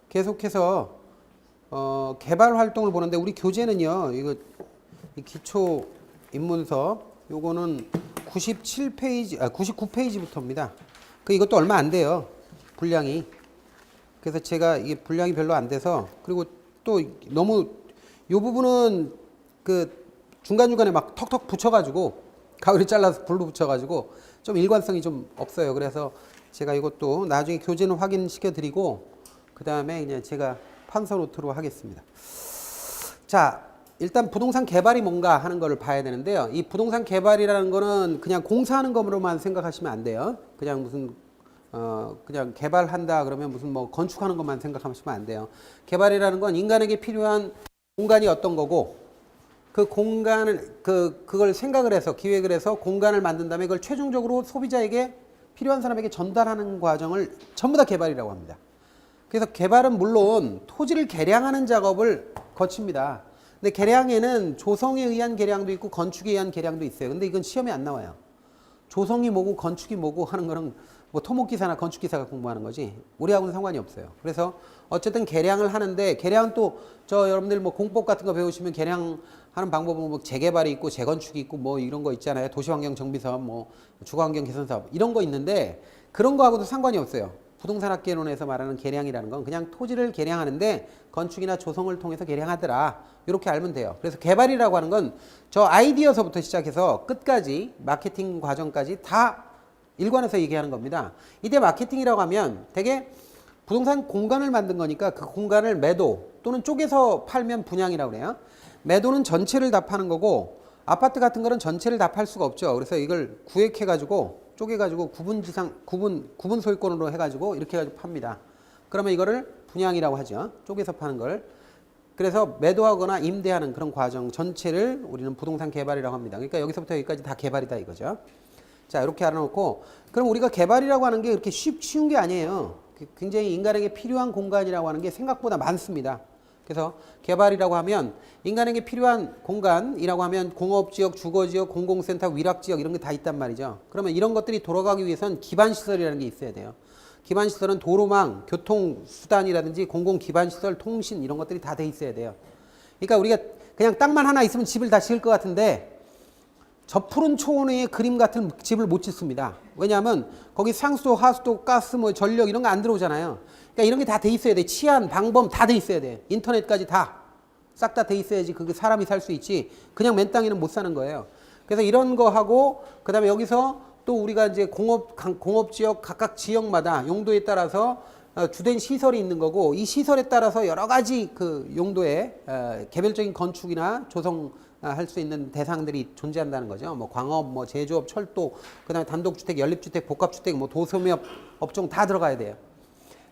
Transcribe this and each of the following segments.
계속해서 개발 활동을 보는데 우리 교재는요. 이거 이 기초 입문서 요거는 97페이지 99페이지부터입니다. 이것도 얼마 안 돼요. 분량이. 그래서 제가 이게 분량이 별로 안 돼서 그리고 또 너무 요 부분은 그 중간중간에 막 턱턱 붙여가지고 가위로 잘라서 불로 붙여가지고 좀 일관성이 좀 없어요. 그래서 제가 이것도 나중에 교재는 확인시켜 드리고 그 다음에 그냥 제가 판서 노트로 하겠습니다. 자, 일단 부동산 개발이 뭔가 하는 거를 봐야 되는데요. 이 부동산 개발이라는 거는 그냥 공사하는 것으로만 생각하시면 안 돼요. 그냥 무슨 그냥 개발한다 그러면 무슨 뭐 건축하는 것만 생각하시면 안 돼요. 개발이라는 건 인간에게 필요한 공간이 어떤 거고 그 공간을 그걸 생각을 해서 기획을 해서 공간을 만든 다음에 그걸 최종적으로 소비자에게 필요한 사람에게 전달하는 과정을 전부 다 개발이라고 합니다. 그래서 개발은 물론 토지를 개량하는 작업을 거칩니다. 근데 개량에는 조성에 의한 개량도 있고 건축에 의한 개량도 있어요. 근데 이건 시험에 안 나와요. 조성이 뭐고 건축이 뭐고 하는 거는 뭐 토목기사나 건축기사가 공부하는 거지 우리하고는 상관이 없어요. 그래서 어쨌든 개량을 하는데 개량은 또 여러분들 뭐 공법 같은 거 배우시면 개량하는 방법은 뭐 재개발이 있고 재건축이 있고 뭐 이런 거 있잖아요. 도시환경 정비사업 뭐 주거환경 개선사업 이런 거 있는데 그런 거하고도 상관이 없어요. 부동산학개론에서 말하는 개량이라는 건 그냥 토지를 개량하는데 건축이나 조성을 통해서 개량하더라. 이렇게 알면 돼요. 그래서 개발이라고 하는 건 저 아이디어서부터 시작해서 끝까지 마케팅 과정까지 다 일관해서 얘기하는 겁니다. 이때 마케팅이라고 하면 되게 부동산 공간을 만든 거니까 그 공간을 매도 또는 쪼개서 팔면 분양이라고 그래요. 매도는 전체를 다 파는 거고 아파트 같은 거는 전체를 다 팔 수가 없죠. 그래서 이걸 구획해가지고 쪼개가지고 구분 소유권으로 해가지고 이렇게 해가지고 팝니다. 그러면 이거를 분양이라고 하죠. 쪼개서 파는 걸. 그래서 매도하거나 임대하는 그런 과정 전체를 우리는 부동산 개발이라고 합니다. 그러니까 여기서부터 여기까지 다 개발이다 이거죠. 자, 이렇게 알아놓고 그럼 우리가 개발이라고 하는 게 그렇게 쉬운 게 아니에요. 굉장히 인간에게 필요한 공간이라고 하는 게 생각보다 많습니다. 그래서 개발이라고 하면 인간에게 필요한 공간이라고 하면 공업지역, 주거지역, 공공센터, 위락지역 이런 게 다 있단 말이죠. 그러면 이런 것들이 돌아가기 위해서는 기반시설이라는 게 있어야 돼요. 기반시설은 도로망, 교통수단이라든지 공공기반시설, 통신 이런 것들이 다 돼 있어야 돼요. 그러니까 우리가 그냥 땅만 하나 있으면 집을 다 지을 것 같은데 저 푸른 초원의 그림 같은 집을 못 짓습니다. 왜냐하면 거기 상수도, 하수도, 가스, 뭐 전력 이런 거 안 들어오잖아요. 그러니까 이런 게 다 돼 있어야 돼. 치안, 방범 다 돼 있어야 돼. 인터넷까지 다 싹 다 돼 있어야지 그게 사람이 살 수 있지. 그냥 맨 땅에는 못 사는 거예요. 그래서 이런 거 하고 그다음에 여기서 또 우리가 이제 공업지역 각각 지역마다 용도에 따라서 주된 시설이 있는 거고 이 시설에 따라서 여러 가지 그 용도의 개별적인 건축이나 조성 할 수 있는 대상들이 존재한다는 거죠. 뭐 광업, 뭐 제조업, 철도, 그다음에 단독주택, 연립주택, 복합주택, 뭐 도소매업 업종 다 들어가야 돼요.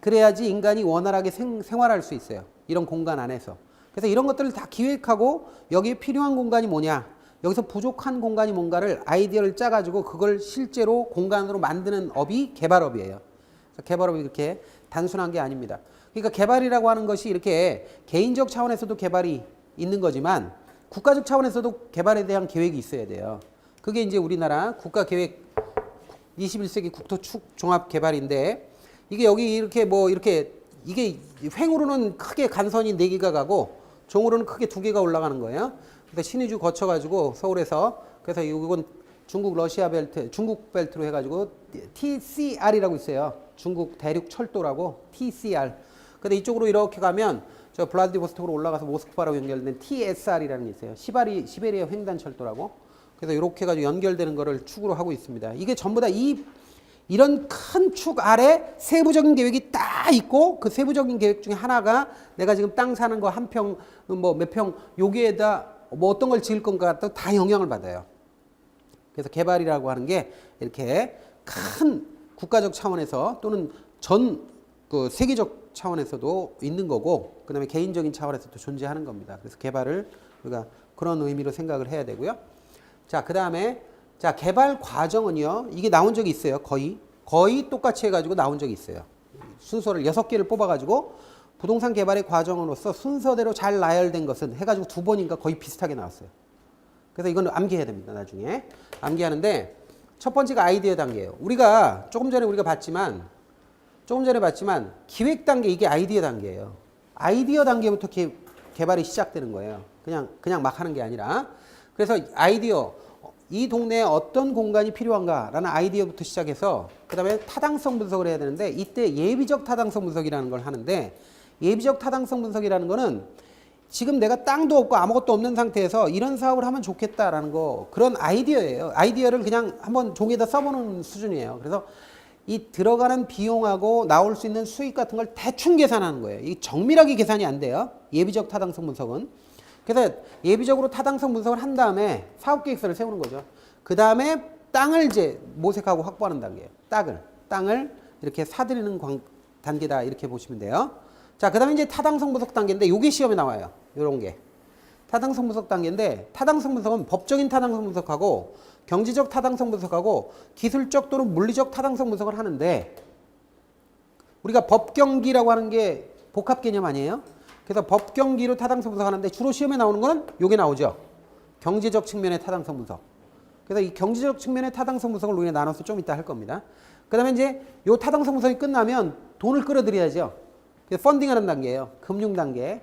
그래야지 인간이 원활하게 생활할 수 있어요. 이런 공간 안에서. 그래서 이런 것들을 다 기획하고 여기에 필요한 공간이 뭐냐, 여기서 부족한 공간이 뭔가를 아이디어를 짜가지고 그걸 실제로 공간으로 만드는 업이 개발업이에요. 그래서 개발업이 그렇게 단순한 게 아닙니다. 그러니까 개발이라고 하는 것이 이렇게 개인적 차원에서도 개발이 있는 거지만 국가적 차원에서도 개발에 대한 계획이 있어야 돼요. 그게 이제 우리나라 국가계획 21세기 국토축 종합개발인데 이게 여기 이렇게 뭐 이렇게 이게 횡으로는 크게 간선이 4개가 가고 종으로는 크게 2개가 올라가는 거예요. 근데 신의주 거쳐가지고 서울에서 그래서 이건 중국 러시아 벨트, 중국 벨트로 해가지고 TCR이라고 있어요. 중국 대륙 철도라고 TCR. 근데 이쪽으로 이렇게 가면 저 블라디보스톡으로 올라가서 모스크바로 연결된 TSR이라는 게 있어요. 시베리아 횡단 철도라고. 그래서 이렇게 해가지고 연결되는 거를 축으로 하고 있습니다. 이게 전부 다 이런 큰 축 아래 세부적인 계획이 딱 있고 그 세부적인 계획 중에 하나가 내가 지금 땅 사는 거 한 평, 뭐 몇 평 여기에다 뭐 어떤 걸 지을 건가 다 영향을 받아요. 그래서 개발이라고 하는 게 이렇게 큰 국가적 차원에서 또는 그 세계적 차원에서도 있는 거고 그 다음에 개인적인 차원에서도 존재하는 겁니다. 그래서 개발을 우리가 그런 의미로 생각을 해야 되고요. 자, 그 다음에 자, 개발 과정은요. 이게 나온 적이 있어요. 거의 똑같이 해가지고 나온 적이 있어요. 순서를 6개를 뽑아가지고 부동산 개발의 과정으로서 순서대로 잘 나열된 것은 해가지고 2번인가 거의 비슷하게 나왔어요. 그래서 이건 암기해야 됩니다. 나중에. 암기하는데 첫 번째가 아이디어 단계예요. 우리가 조금 전에 우리가 봤지만 조금 전에 봤지만 기획 단계 이게 아이디어 단계예요. 아이디어 단계부터 개발이 시작되는 거예요. 그냥 막 하는 게 아니라. 그래서 아이디어 이 동네에 어떤 공간이 필요한가라는 아이디어부터 시작해서 그다음에 타당성 분석을 해야 되는데 이때 예비적 타당성 분석이라는 걸 하는데 예비적 타당성 분석이라는 거는 지금 내가 땅도 없고 아무것도 없는 상태에서 이런 사업을 하면 좋겠다라는 거 그런 아이디어예요. 아이디어를 그냥 한번 종이에다 써보는 수준이에요. 그래서 이 들어가는 비용하고 나올 수 있는 수익 같은 걸 대충 계산하는 거예요. 이 정밀하게 계산이 안 돼요. 예비적 타당성 분석은. 그래서 예비적으로 타당성 분석을 한 다음에 사업계획서를 세우는 거죠. 그 다음에 땅을 이제 모색하고 확보하는 단계예요. 땅을 이렇게 사들이는 단계다 이렇게 보시면 돼요. 자, 그 다음에 이제 타당성 분석 단계인데 요게 시험에 나와요. 요런 게. 타당성 분석 단계인데 타당성 분석은 법적인 타당성 분석하고 경제적 타당성 분석하고 기술적 또는 물리적 타당성 분석을 하는데 우리가 법경기라고 하는 게 복합 개념 아니에요? 그래서 법경기로 타당성 분석하는데 주로 시험에 나오는 거는 요게 나오죠. 경제적 측면의 타당성 분석. 그래서 이 경제적 측면의 타당성 분석을 우리가 나눠서 좀 이따 할 겁니다. 그 다음에 이제 요 타당성 분석이 끝나면 돈을 끌어들여야죠. 그래서 펀딩하는 단계예요. 금융 단계.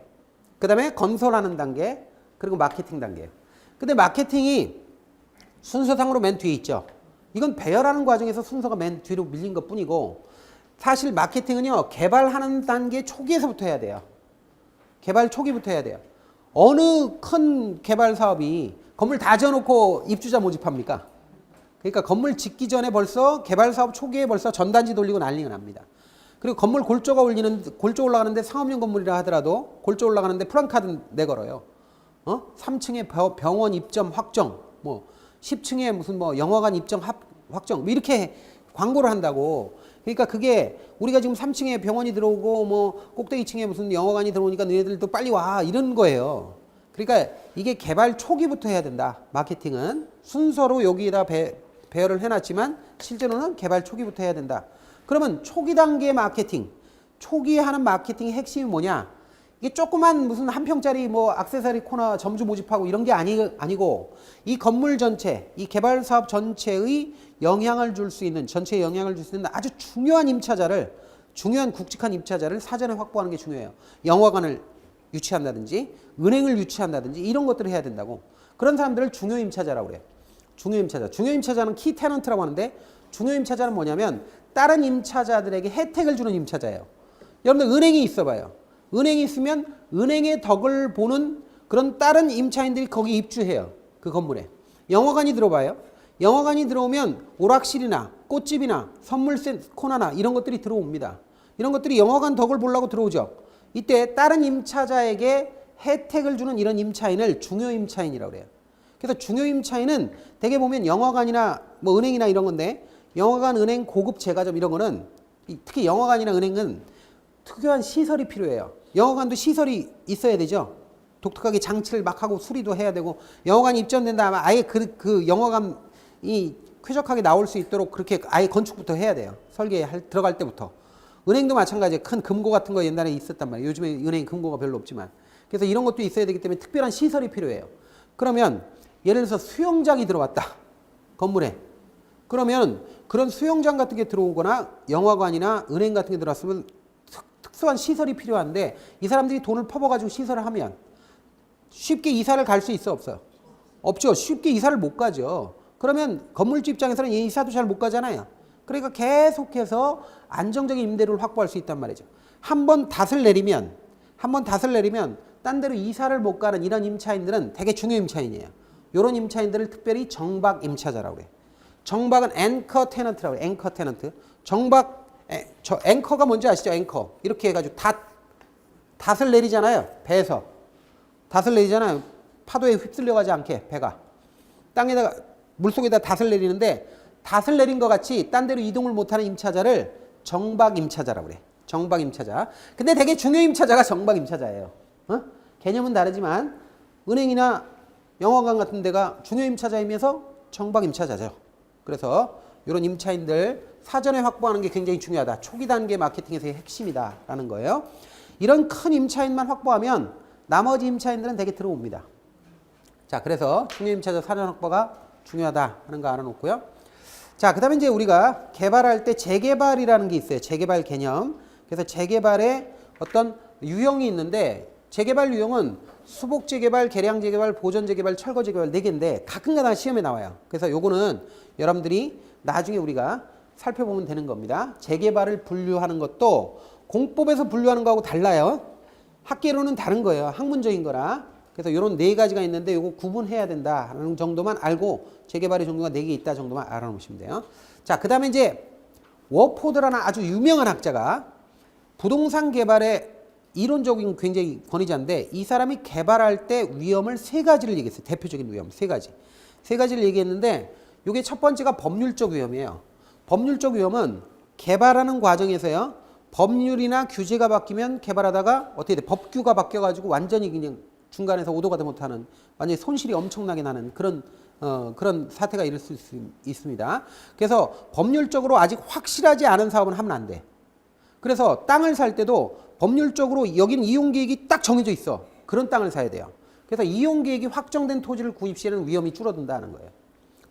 그 다음에 건설하는 단계. 그리고 마케팅 단계. 근데 마케팅이 순서상으로 맨 뒤에 있죠. 이건 배열하는 과정에서 순서가 맨 뒤로 밀린 것 뿐이고 사실 마케팅은요. 개발하는 단계 초기에서부터 해야 돼요. 개발 초기부터 해야 돼요. 어느 큰 개발 사업이 건물 다 지어놓고 입주자 모집합니까? 그러니까 건물 짓기 전에 벌써 개발 사업 초기에 벌써 전단지 돌리고 난리가 납니다. 그리고 건물 골조 올라가는데 상업용 건물이라 하더라도 골조 올라가는데 프랑카드 내걸어요. 3층에 병원 입점 확정, 뭐 10층에 무슨 뭐 영화관 입점 확정, 뭐 이렇게 광고를 한다고. 그러니까 그게 우리가 지금 3층에 병원이 들어오고 뭐 꼭대기층에 무슨 영화관이 들어오니까 너희들도 빨리 와 이런 거예요. 그러니까 이게 개발 초기부터 해야 된다. 마케팅은 순서로 여기에다 배열을 해놨지만 실제로는 개발 초기부터 해야 된다. 그러면 초기 단계 마케팅, 초기에 하는 마케팅의 핵심이 뭐냐? 이게 조그만 무슨 한 평짜리 뭐 액세서리 코너 점주 모집하고 이런 게 아니고 이 건물 전체, 이 개발 사업 전체의 영향을 줄 수 있는 아주 중요한 임차자를, 중요한 굵직한 임차자를 사전에 확보하는 게 중요해요. 영화관을 유치한다든지 은행을 유치한다든지 이런 것들을 해야 된다고. 그런 사람들을 중요 임차자라고 그래요. 중요 임차자는 키 테넌트라고 하는데 중요 임차자는 뭐냐면 다른 임차자들에게 혜택을 주는 임차자예요. 여러분들 은행이 있어봐요. 은행이 있으면 은행의 덕을 보는 그런 다른 임차인들이 거기 입주해요. 그 건물에. 영화관이 들어봐요. 영화관이 들어오면 오락실이나 꽃집이나 선물 코너나 이런 것들이 들어옵니다. 이런 것들이 영화관 덕을 보려고 들어오죠. 이때 다른 임차자에게 혜택을 주는 이런 임차인을 중요 임차인이라고 그래요. 그래서 중요 임차인은 대개 보면 영화관이나 뭐 은행이나 이런 건데 영화관, 은행, 고급 제과점 이런 거는 특히 영화관이나 은행은 특유한 시설이 필요해요. 영화관도 시설이 있어야 되죠. 독특하게 장치를 막 하고 수리도 해야 되고 영화관이 입점된다면 아예 그 영화관이 쾌적하게 나올 수 있도록 그렇게 아예 건축부터 해야 돼요. 들어갈 때부터. 은행도 마찬가지예요. 큰 금고 같은 거 옛날에 있었단 말이에요. 요즘에 은행 금고가 별로 없지만. 그래서 이런 것도 있어야 되기 때문에 특별한 시설이 필요해요. 그러면 예를 들어서 수영장이 들어왔다. 건물에. 그러면 그런 수영장 같은 게 들어오거나 영화관이나 은행 같은 게 들어왔으면 특수한 시설이 필요한데 이 사람들이 돈을 퍼부어가지고 시설을 하면 쉽게 이사를 갈 수 있어 없어요? 없죠. 쉽게 이사를 못 가죠. 그러면 건물주 입장에서는 이사도 잘 못 가잖아요. 그러니까 계속해서 안정적인 임대료를 확보할 수 있단 말이죠. 한번 닷을 내리면 딴 데로 이사를 못 가는 이런 임차인들은 되게 중요 임차인이에요. 이런 임차인들을 특별히 정박 임차자라고 해요. 정박은 앵커 테넌트라고 해요. 앵커 테넌트. 저 앵커가 뭔지 아시죠? 앵커. 이렇게 해가지고 닷을 내리잖아요. 배에서. 닷을 내리잖아요. 파도에 휩쓸려가지 않게 배가. 땅에다가 물속에다 닷을 내리는데 닷을 내린 것 같이 딴 데로 이동을 못하는 임차자를 정박 임차자라고 그래. 정박 임차자. 근데 되게 중요 임차자가 정박 임차자예요. 개념은 다르지만 은행이나 영화관 같은 데가 중요 임차자이면서 정박 임차자죠. 그래서 이런 임차인들 사전에 확보하는 게 굉장히 중요하다. 초기 단계 마케팅에서의 핵심이다라는 거예요. 이런 큰 임차인만 확보하면 나머지 임차인들은 되게 들어옵니다. 자, 그래서 중요 임차자 사전 확보가 중요하다 하는 거 알아놓고요. 자, 그 다음에 이제 우리가 개발할 때 재개발이라는 게 있어요. 재개발 개념. 그래서 재개발의 어떤 유형이 있는데, 재개발 유형은 수복 재개발, 개량 재개발, 보전 재개발, 철거 재개발 4개인데 가끔가다 시험에 나와요. 그래서 요거는 여러분들이 나중에 우리가 살펴보면 되는 겁니다. 재개발을 분류하는 것도 공법에서 분류하는 거하고 달라요. 학계로는 다른 거예요. 학문적인 거라. 그래서 이런 4가지가 있는데 요거 구분해야 된다는 정도만 알고 재개발의 종류가 4개 있다 정도만 알아놓으시면 돼요. 자, 그 다음에 이제 워포드라는 아주 유명한 학자가 부동산 개발의 이론적인 굉장히 권위자인데, 이 사람이 개발할 때 위험을 3가지를 얘기했어요. 대표적인 위험 3가지. 3가지를 얘기했는데, 이게 첫 번째가 법률적 위험이에요. 법률적 위험은 개발하는 과정에서요, 법률이나 규제가 바뀌면 개발하다가 어떻게 돼? 법규가 바뀌어가지고 완전히 그냥 중간에서 오도가도 못하는, 완전히 손실이 엄청나게 나는 그런 사태가 일을 수 있습니다. 그래서 법률적으로 아직 확실하지 않은 사업은 하면 안 돼. 그래서 땅을 살 때도 법률적으로 여기는 이용계획이 딱 정해져 있어. 그런 땅을 사야 돼요. 그래서 이용계획이 확정된 토지를 구입 시에는 위험이 줄어든다는 거예요.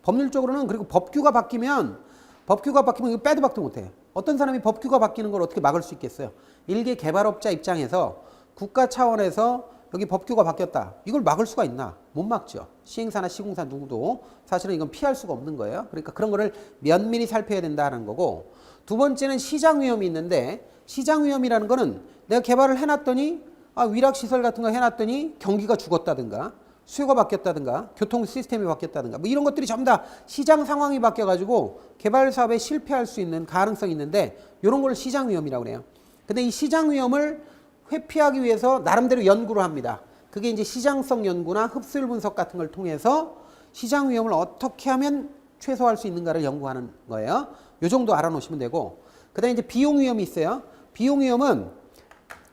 법률적으로는. 그리고 법규가 바뀌면 이거 빼도 박도 못해. 어떤 사람이 법규가 바뀌는 걸 어떻게 막을 수 있겠어요? 일개 개발업자 입장에서 국가 차원에서 여기 법규가 바뀌었다. 이걸 막을 수가 있나? 못 막죠. 시행사나 시공사 누구도 사실은 이건 피할 수가 없는 거예요. 그러니까 그런 거를 면밀히 살펴야 된다는 거고, 두 번째는 시장 위험이 있는데, 시장 위험이라는 거는 내가 개발을 해놨더니 위락시설 같은 거 해놨더니 경기가 죽었다든가 수요가 바뀌었다든가 교통 시스템이 바뀌었다든가 뭐 이런 것들이 전부 다 시장 상황이 바뀌어가지고 개발 사업에 실패할 수 있는 가능성이 있는데, 이런 걸 시장 위험이라고 그래요. 근데 이 시장 위험을 회피하기 위해서 나름대로 연구를 합니다. 그게 이제 시장성 연구나 흡수율 분석 같은 걸 통해서 시장 위험을 어떻게 하면 최소화할 수 있는가를 연구하는 거예요. 요 정도 알아놓으시면 되고, 그 다음에 이제 비용 위험이 있어요. 비용 위험은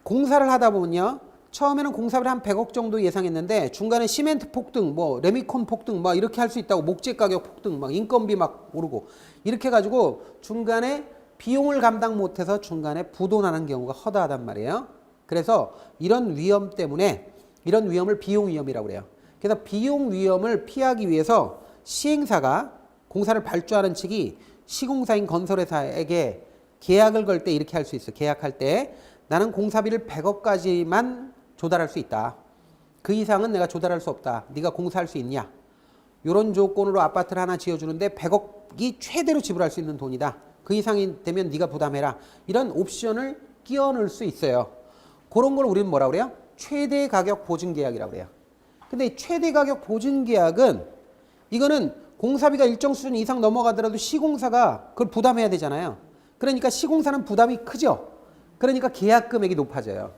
공사를 하다 보면요, 처음에는 공사비를 한 100억 정도 예상했는데 중간에 시멘트 폭등, 뭐 레미콘 폭등 막 이렇게 할 수 있다고, 목재 가격 폭등, 막 인건비 막 오르고 이렇게 해가지고 중간에 비용을 감당 못해서 중간에 부도나는 경우가 허다하단 말이에요. 그래서 이런 위험 때문에, 이런 위험을 비용 위험이라고 그래요. 그래서 비용 위험을 피하기 위해서 시행사가, 공사를 발주하는 측이 시공사인 건설회사에게 계약을 걸 때 이렇게 할 수 있어. 계약할 때 나는 공사비를 100억까지만 조달할 수 있다. 그 이상은 내가 조달할 수 없다. 네가 공사할 수 있냐? 이런 조건으로 아파트를 하나 지어주는데 100억이 최대로 지불할 수 있는 돈이다. 그 이상이 되면 네가 부담해라. 이런 옵션을 끼워 넣을 수 있어요. 그런 걸 우리는 뭐라고 그래요? 최대 가격 보증 계약이라고 그래요. 근데 이 최대 가격 보증 계약은, 이거는 공사비가 일정 수준 이상 넘어가더라도 시공사가 그걸 부담해야 되잖아요. 그러니까 시공사는 부담이 크죠. 그러니까 계약 금액이 높아져요.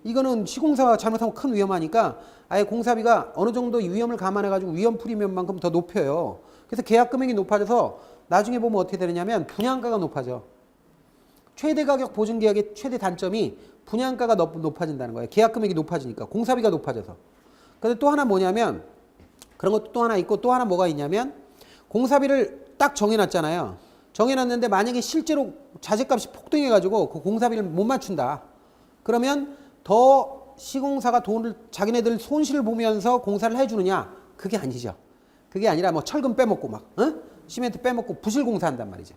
이거는 시공사가 잘못하면 큰 위험하니까 아예 공사비가 어느 정도 위험을 감안해가지고 위험 프리미엄만큼 더 높여요. 그래서 계약 금액이 높아져서 나중에 보면 어떻게 되느냐면 분양가가 높아져. 최대 가격 보증 계약의 최대 단점이 분양가가 높아진다는 거예요. 계약 금액이 높아지니까, 공사비가 높아져서. 근데 또 하나 뭐냐면, 그런 것도 또 하나 있고, 또 하나 뭐가 있냐면, 공사비를 딱 정해놨잖아요. 정해놨는데 만약에 실제로 자재값이 폭등해가지고 그 공사비를 못 맞춘다. 그러면 더 시공사가 돈을, 자기네들 손실을 보면서 공사를 해주느냐? 그게 아니죠. 그게 아니라 뭐 철근 빼먹고 막 시멘트 빼먹고 부실 공사한단 말이죠.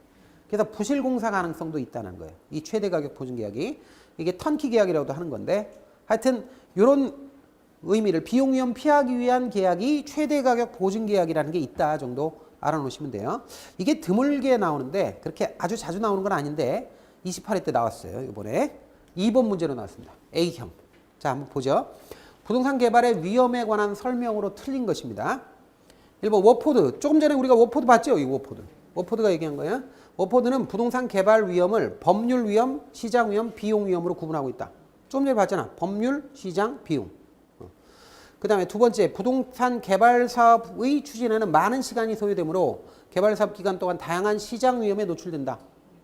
그래서 부실 공사 가능성도 있다는 거예요. 이 최대 가격 보증 계약이. 이게 턴키 계약이라고도 하는 건데, 하여튼 이런 의미를, 비용 위험 피하기 위한 계약이 최대 가격 보증 계약이라는 게 있다 정도 알아놓으시면 돼요. 이게 드물게 나오는데, 그렇게 아주 자주 나오는 건 아닌데 28회 때 나왔어요. 이번에 2번 문제로 나왔습니다. A형. 자, 한번 보죠. 부동산 개발의 위험에 관한 설명으로 틀린 것입니다. 1번 워포드. 조금 전에 우리가 워포드 봤죠? 이 워포드. 워포드가 얘기한 거예요. 워포드는 부동산 개발 위험을 법률 위험, 시장 위험, 비용 위험으로 구분하고 있다. 좀 전에 봤잖아. 법률, 시장, 비용. 그 다음에 두 번째, 부동산 개발 사업의 추진에는 많은 시간이 소요되므로 개발 사업 기간 동안 다양한 시장 위험에 노출된다.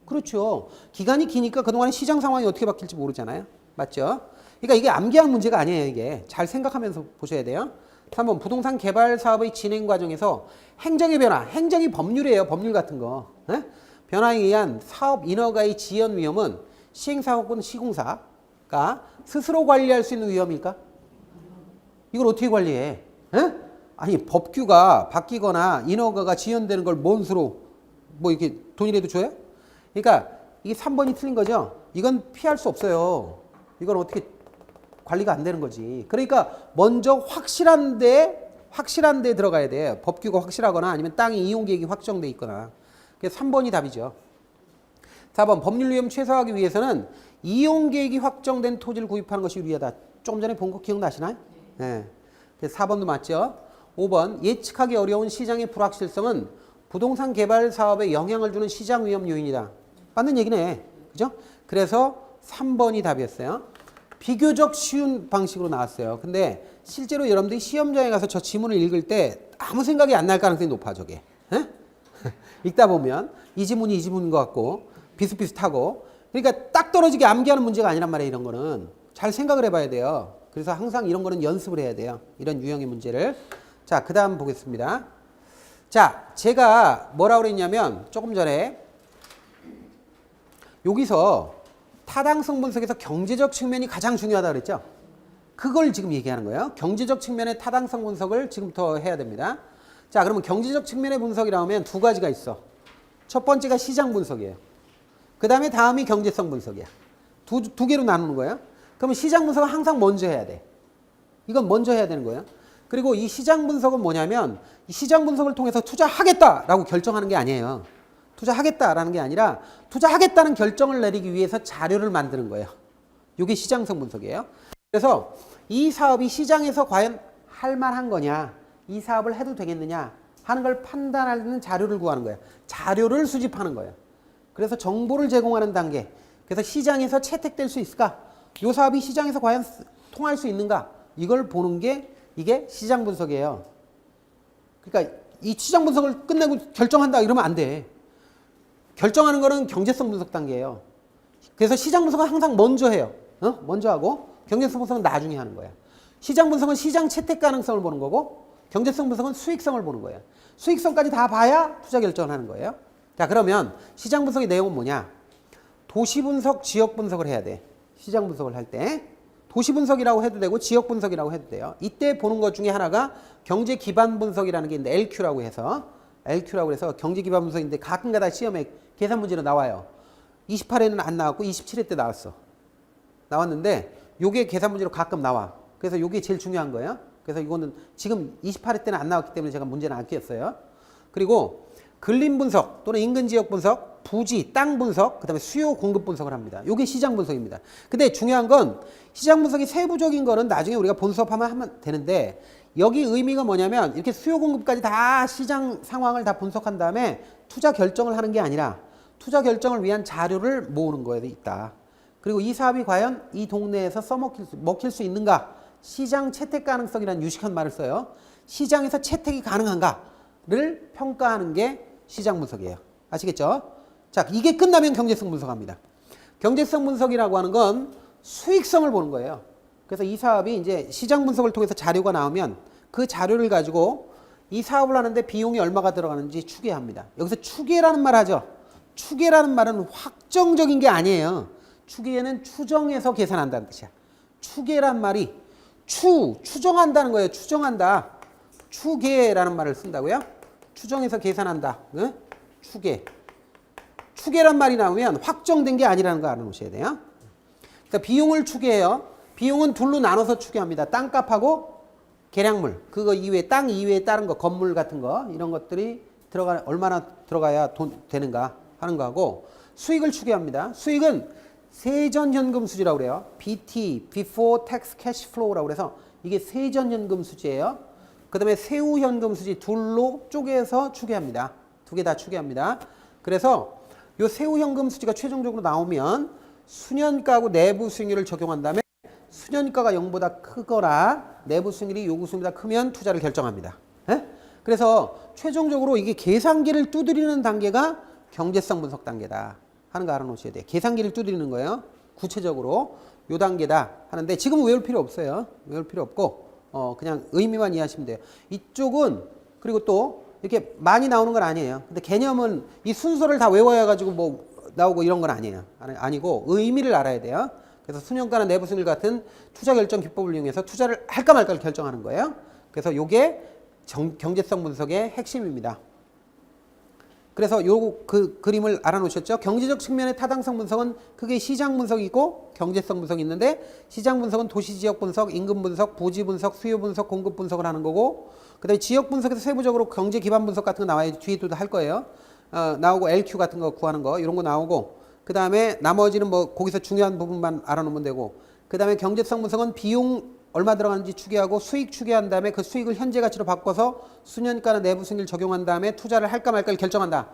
그렇죠. 기간이 기니까 그동안 시장 상황이 어떻게 바뀔지 모르잖아요. 맞죠? 그러니까 이게 암기할 문제가 아니에요. 이게 잘 생각하면서 보셔야 돼요. 3번, 부동산 개발 사업의 진행 과정에서 행정의 변화, 행정이 법률이에요. 법률 같은 거. 변화에 의한 사업 인허가의 지연 위험은 시행사 혹은 시공사가 스스로 관리할 수 있는 위험일까? 이걸 어떻게 관리해? 아니, 법규가 바뀌거나 인허가가 지연되는 걸 뭔 수로 뭐 이렇게 돈이라도 줘요? 그러니까 이게 3번이 틀린 거죠. 이건 피할 수 없어요. 이건 어떻게 관리가 안 되는 거지. 그러니까 먼저 확실한 데 들어가야 돼. 법규가 확실하거나 아니면 땅의 이용 계획이 확정돼 있거나. 그래서 3번이 답이죠. 4번 법률 위험 최소화하기 위해서는 이용 계획이 확정된 토지를 구입하는 것이 유리하다. 조금 전에 본 거 기억나시나요? 네. 그래서 4번도 맞죠. 5번 예측하기 어려운 시장의 불확실성은 부동산 개발 사업에 영향을 주는 시장 위험 요인이다. 맞는 얘기네. 그죠? 그래서 3번이 답이었어요. 비교적 쉬운 방식으로 나왔어요. 근데 실제로 여러분들이 시험장에 가서 저 지문을 읽을 때 아무 생각이 안 날 가능성이 높아, 저게. 에? 읽다 보면 이 지문이 이 지문인 것 같고 비슷비슷하고, 그러니까 딱 떨어지게 암기하는 문제가 아니란 말이에요. 이런 거는 잘 생각을 해봐야 돼요. 그래서 항상 이런 거는 연습을 해야 돼요. 이런 유형의 문제를. 자, 그 다음 보겠습니다. 자, 제가 뭐라고 그랬냐면 조금 전에 여기서 타당성 분석에서 경제적 측면이 가장 중요하다고 그랬죠. 그걸 지금 얘기하는 거예요. 경제적 측면의 타당성 분석을 지금부터 해야 됩니다. 자, 그러면 경제적 측면의 분석이라고 하면 두 가지가 있어. 첫 번째가 시장 분석이에요. 그 다음에 다음이 경제성 분석이야. 두 개로 나누는 거예요. 그러면 시장 분석은 항상 먼저 해야 돼. 이건 먼저 해야 되는 거예요. 그리고 이 시장 분석은 뭐냐면 이 시장 분석을 통해서 투자하겠다라고 결정하는 게 아니에요. 투자하겠다라는 게 아니라 투자하겠다는 결정을 내리기 위해서 자료를 만드는 거예요. 이게 시장성 분석이에요. 그래서 이 사업이 시장에서 과연 할 만한 거냐, 이 사업을 해도 되겠느냐 하는 걸 판단하는 자료를 구하는 거예요. 자료를 수집하는 거예요. 그래서 정보를 제공하는 단계. 그래서 시장에서 채택될 수 있을까? 이 사업이 시장에서 과연 통할 수 있는가? 이걸 보는 게 이게 시장 분석이에요. 그러니까 이 시장 분석을 끝내고 결정한다 이러면 안 돼. 결정하는 거는 경제성 분석 단계예요. 그래서 시장 분석은 항상 먼저 해요. 먼저 하고 경제성 분석은 나중에 하는 거야. 시장 분석은 시장 채택 가능성을 보는 거고 경제성 분석은 수익성을 보는 거예요. 수익성까지 다 봐야 투자 결정을 하는 거예요. 자, 그러면 시장 분석의 내용은 뭐냐? 도시 분석, 지역 분석을 해야 돼. 시장 분석을 할 때. 도시 분석이라고 해도 되고 지역 분석이라고 해도 돼요. 이때 보는 것 중에 하나가 경제 기반 분석이라는 게 있는데 LQ라고 해서 경제 기반 분석인데 가끔가다 시험에 계산 문제로 나와요. 28회는 안 나왔고 27회 때 나왔어. 나왔는데 요게 계산 문제로 가끔 나와. 그래서 요게 제일 중요한 거예요. 그래서 이거는 지금 28회 때는 안 나왔기 때문에 제가 문제는 안 끼웠어요. 그리고 근린 분석 또는 인근 지역 분석, 부지, 땅 분석, 그다음에 수요 공급 분석을 합니다. 이게 시장 분석입니다. 근데 중요한 건 시장 분석이 세부적인 거는 나중에 우리가 본 수업하면 하면 되는데 여기 의미가 뭐냐면 이렇게 수요 공급까지 다 시장 상황을 다 분석한 다음에 투자 결정을 하는 게 아니라 투자 결정을 위한 자료를 모으는 거에 있다. 그리고 이 사업이 과연 이 동네에서 먹힐 수 있는가? 시장 채택 가능성이라는 유식한 말을 써요. 시장에서 채택이 가능한가를 평가하는 게 시장 분석이에요. 아시겠죠? 자, 이게 끝나면 경제성 분석합니다. 경제성 분석이라고 하는 건 수익성을 보는 거예요. 그래서 이 사업이 이제 시장 분석을 통해서 자료가 나오면 그 자료를 가지고 이 사업을 하는데 비용이 얼마가 들어가는지 추계합니다. 여기서 추계라는 말 하죠. 추계라는 말은 확정적인 게 아니에요. 추계는 추정해서 계산한다는 뜻이야. 추계란 말이 추정한다는 거예요. 추정한다. 추계라는 말을 쓴다고요? 추정해서 계산한다. 네? 추계란 말이 나오면 확정된 게 아니라는 거 알아놓으셔야 돼요. 그러니까 비용을 추계해요. 비용은 둘로 나눠서 추계합니다. 땅값하고 계량물. 그거 이외에 땅 이외에 다른 거, 건물 같은 거 이런 것들이 얼마나 들어가야 되는가 하는 거하고 수익을 추계합니다. 수익은 세전현금 수지라고 그래요. BT, Before Tax Cash Flow라고 그래서 이게 세전현금 수지예요. 그 다음에 세후현금 수지 둘로 쪼개서 추계합니다. 두 개 다 추계합니다. 그래서 이 세후현금 수지가 최종적으로 나오면 수년가하고 내부 수익률을 적용한 다음에 수년가가 0보다 크거나 내부 수익률이 요구 수익률보다 크면 투자를 결정합니다. 에? 그래서 최종적으로 이게 계산기를 두드리는 단계가 경제성 분석 단계다 하는 거 알아놓으셔야 돼요. 계산기를 두드리는 거예요. 구체적으로 요 단계다 하는데 지금은 외울 필요 없어요. 외울 필요 없고 그냥 의미만 이해하시면 돼요. 이쪽은 그리고 또 이렇게 많이 나오는 건 아니에요. 근데 개념은 이 순서를 다 외워야 가지고 뭐 나오고 이런 건 아니에요. 아니고 의미를 알아야 돼요. 그래서 수년가나 내부 수익률 같은 투자 결정 기법을 이용해서 투자를 할까 말까를 결정하는 거예요. 그래서 요게 경제성 분석의 핵심입니다. 그래서 그 그림을 알아놓으셨죠? 경제적 측면의 타당성 분석은 크게 시장 분석이 있고 경제성 분석이 있는데, 시장 분석은 도시 지역 분석, 임금 분석, 부지 분석, 수요 분석, 공급 분석을 하는 거고, 그다음에 지역 분석에서 세부적으로 경제 기반 분석 같은 거 나와야 뒤에도 할 거예요. 나오고 LQ 같은 거 구하는 거 이런 거 나오고, 그다음에 나머지는 뭐 거기서 중요한 부분만 알아놓으면 되고, 그다음에 경제성 분석은 비용 얼마 들어가는지 추계하고 수익 추계한 다음에 그 수익을 현재 가치로 바꿔서 수년간의 내부 승리를 적용한 다음에 투자를 할까 말까를 결정한다.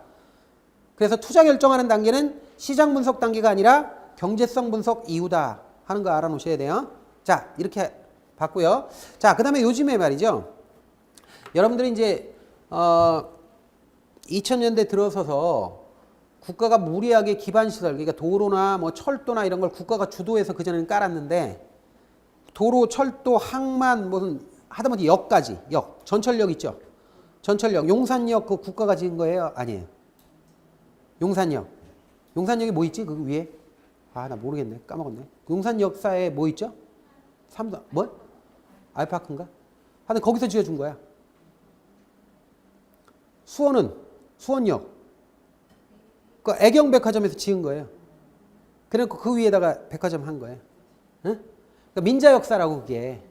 그래서 투자 결정하는 단계는 시장 분석 단계가 아니라 경제성 분석 이후다 하는 거 알아놓으셔야 돼요. 자, 이렇게 봤고요. 자, 그다음에 요즘에 말이죠. 여러분들이 이제 2000년대 들어서서 국가가 무리하게 기반시설, 그러니까 도로나 뭐 철도나 이런 걸 국가가 주도해서 그전에는 깔았는데, 도로, 철도, 항만, 무슨 하다못해 역까지, 전철역 있죠? 전철역, 용산역 그 국가가 지은 거예요? 아니에요. 용산역. 용산역에 뭐 있지? 그 위에? 나 모르겠네. 까먹었네. 용산역사에 뭐 있죠? 뭐? 아이파크인가? 하여튼 거기서 지어준 거야. 수원은? 수원역. 그 애경백화점에서 지은 거예요. 그래서 그 위에다가 백화점 한 거예요. 응? 그러니까 민자 역사라고 그게.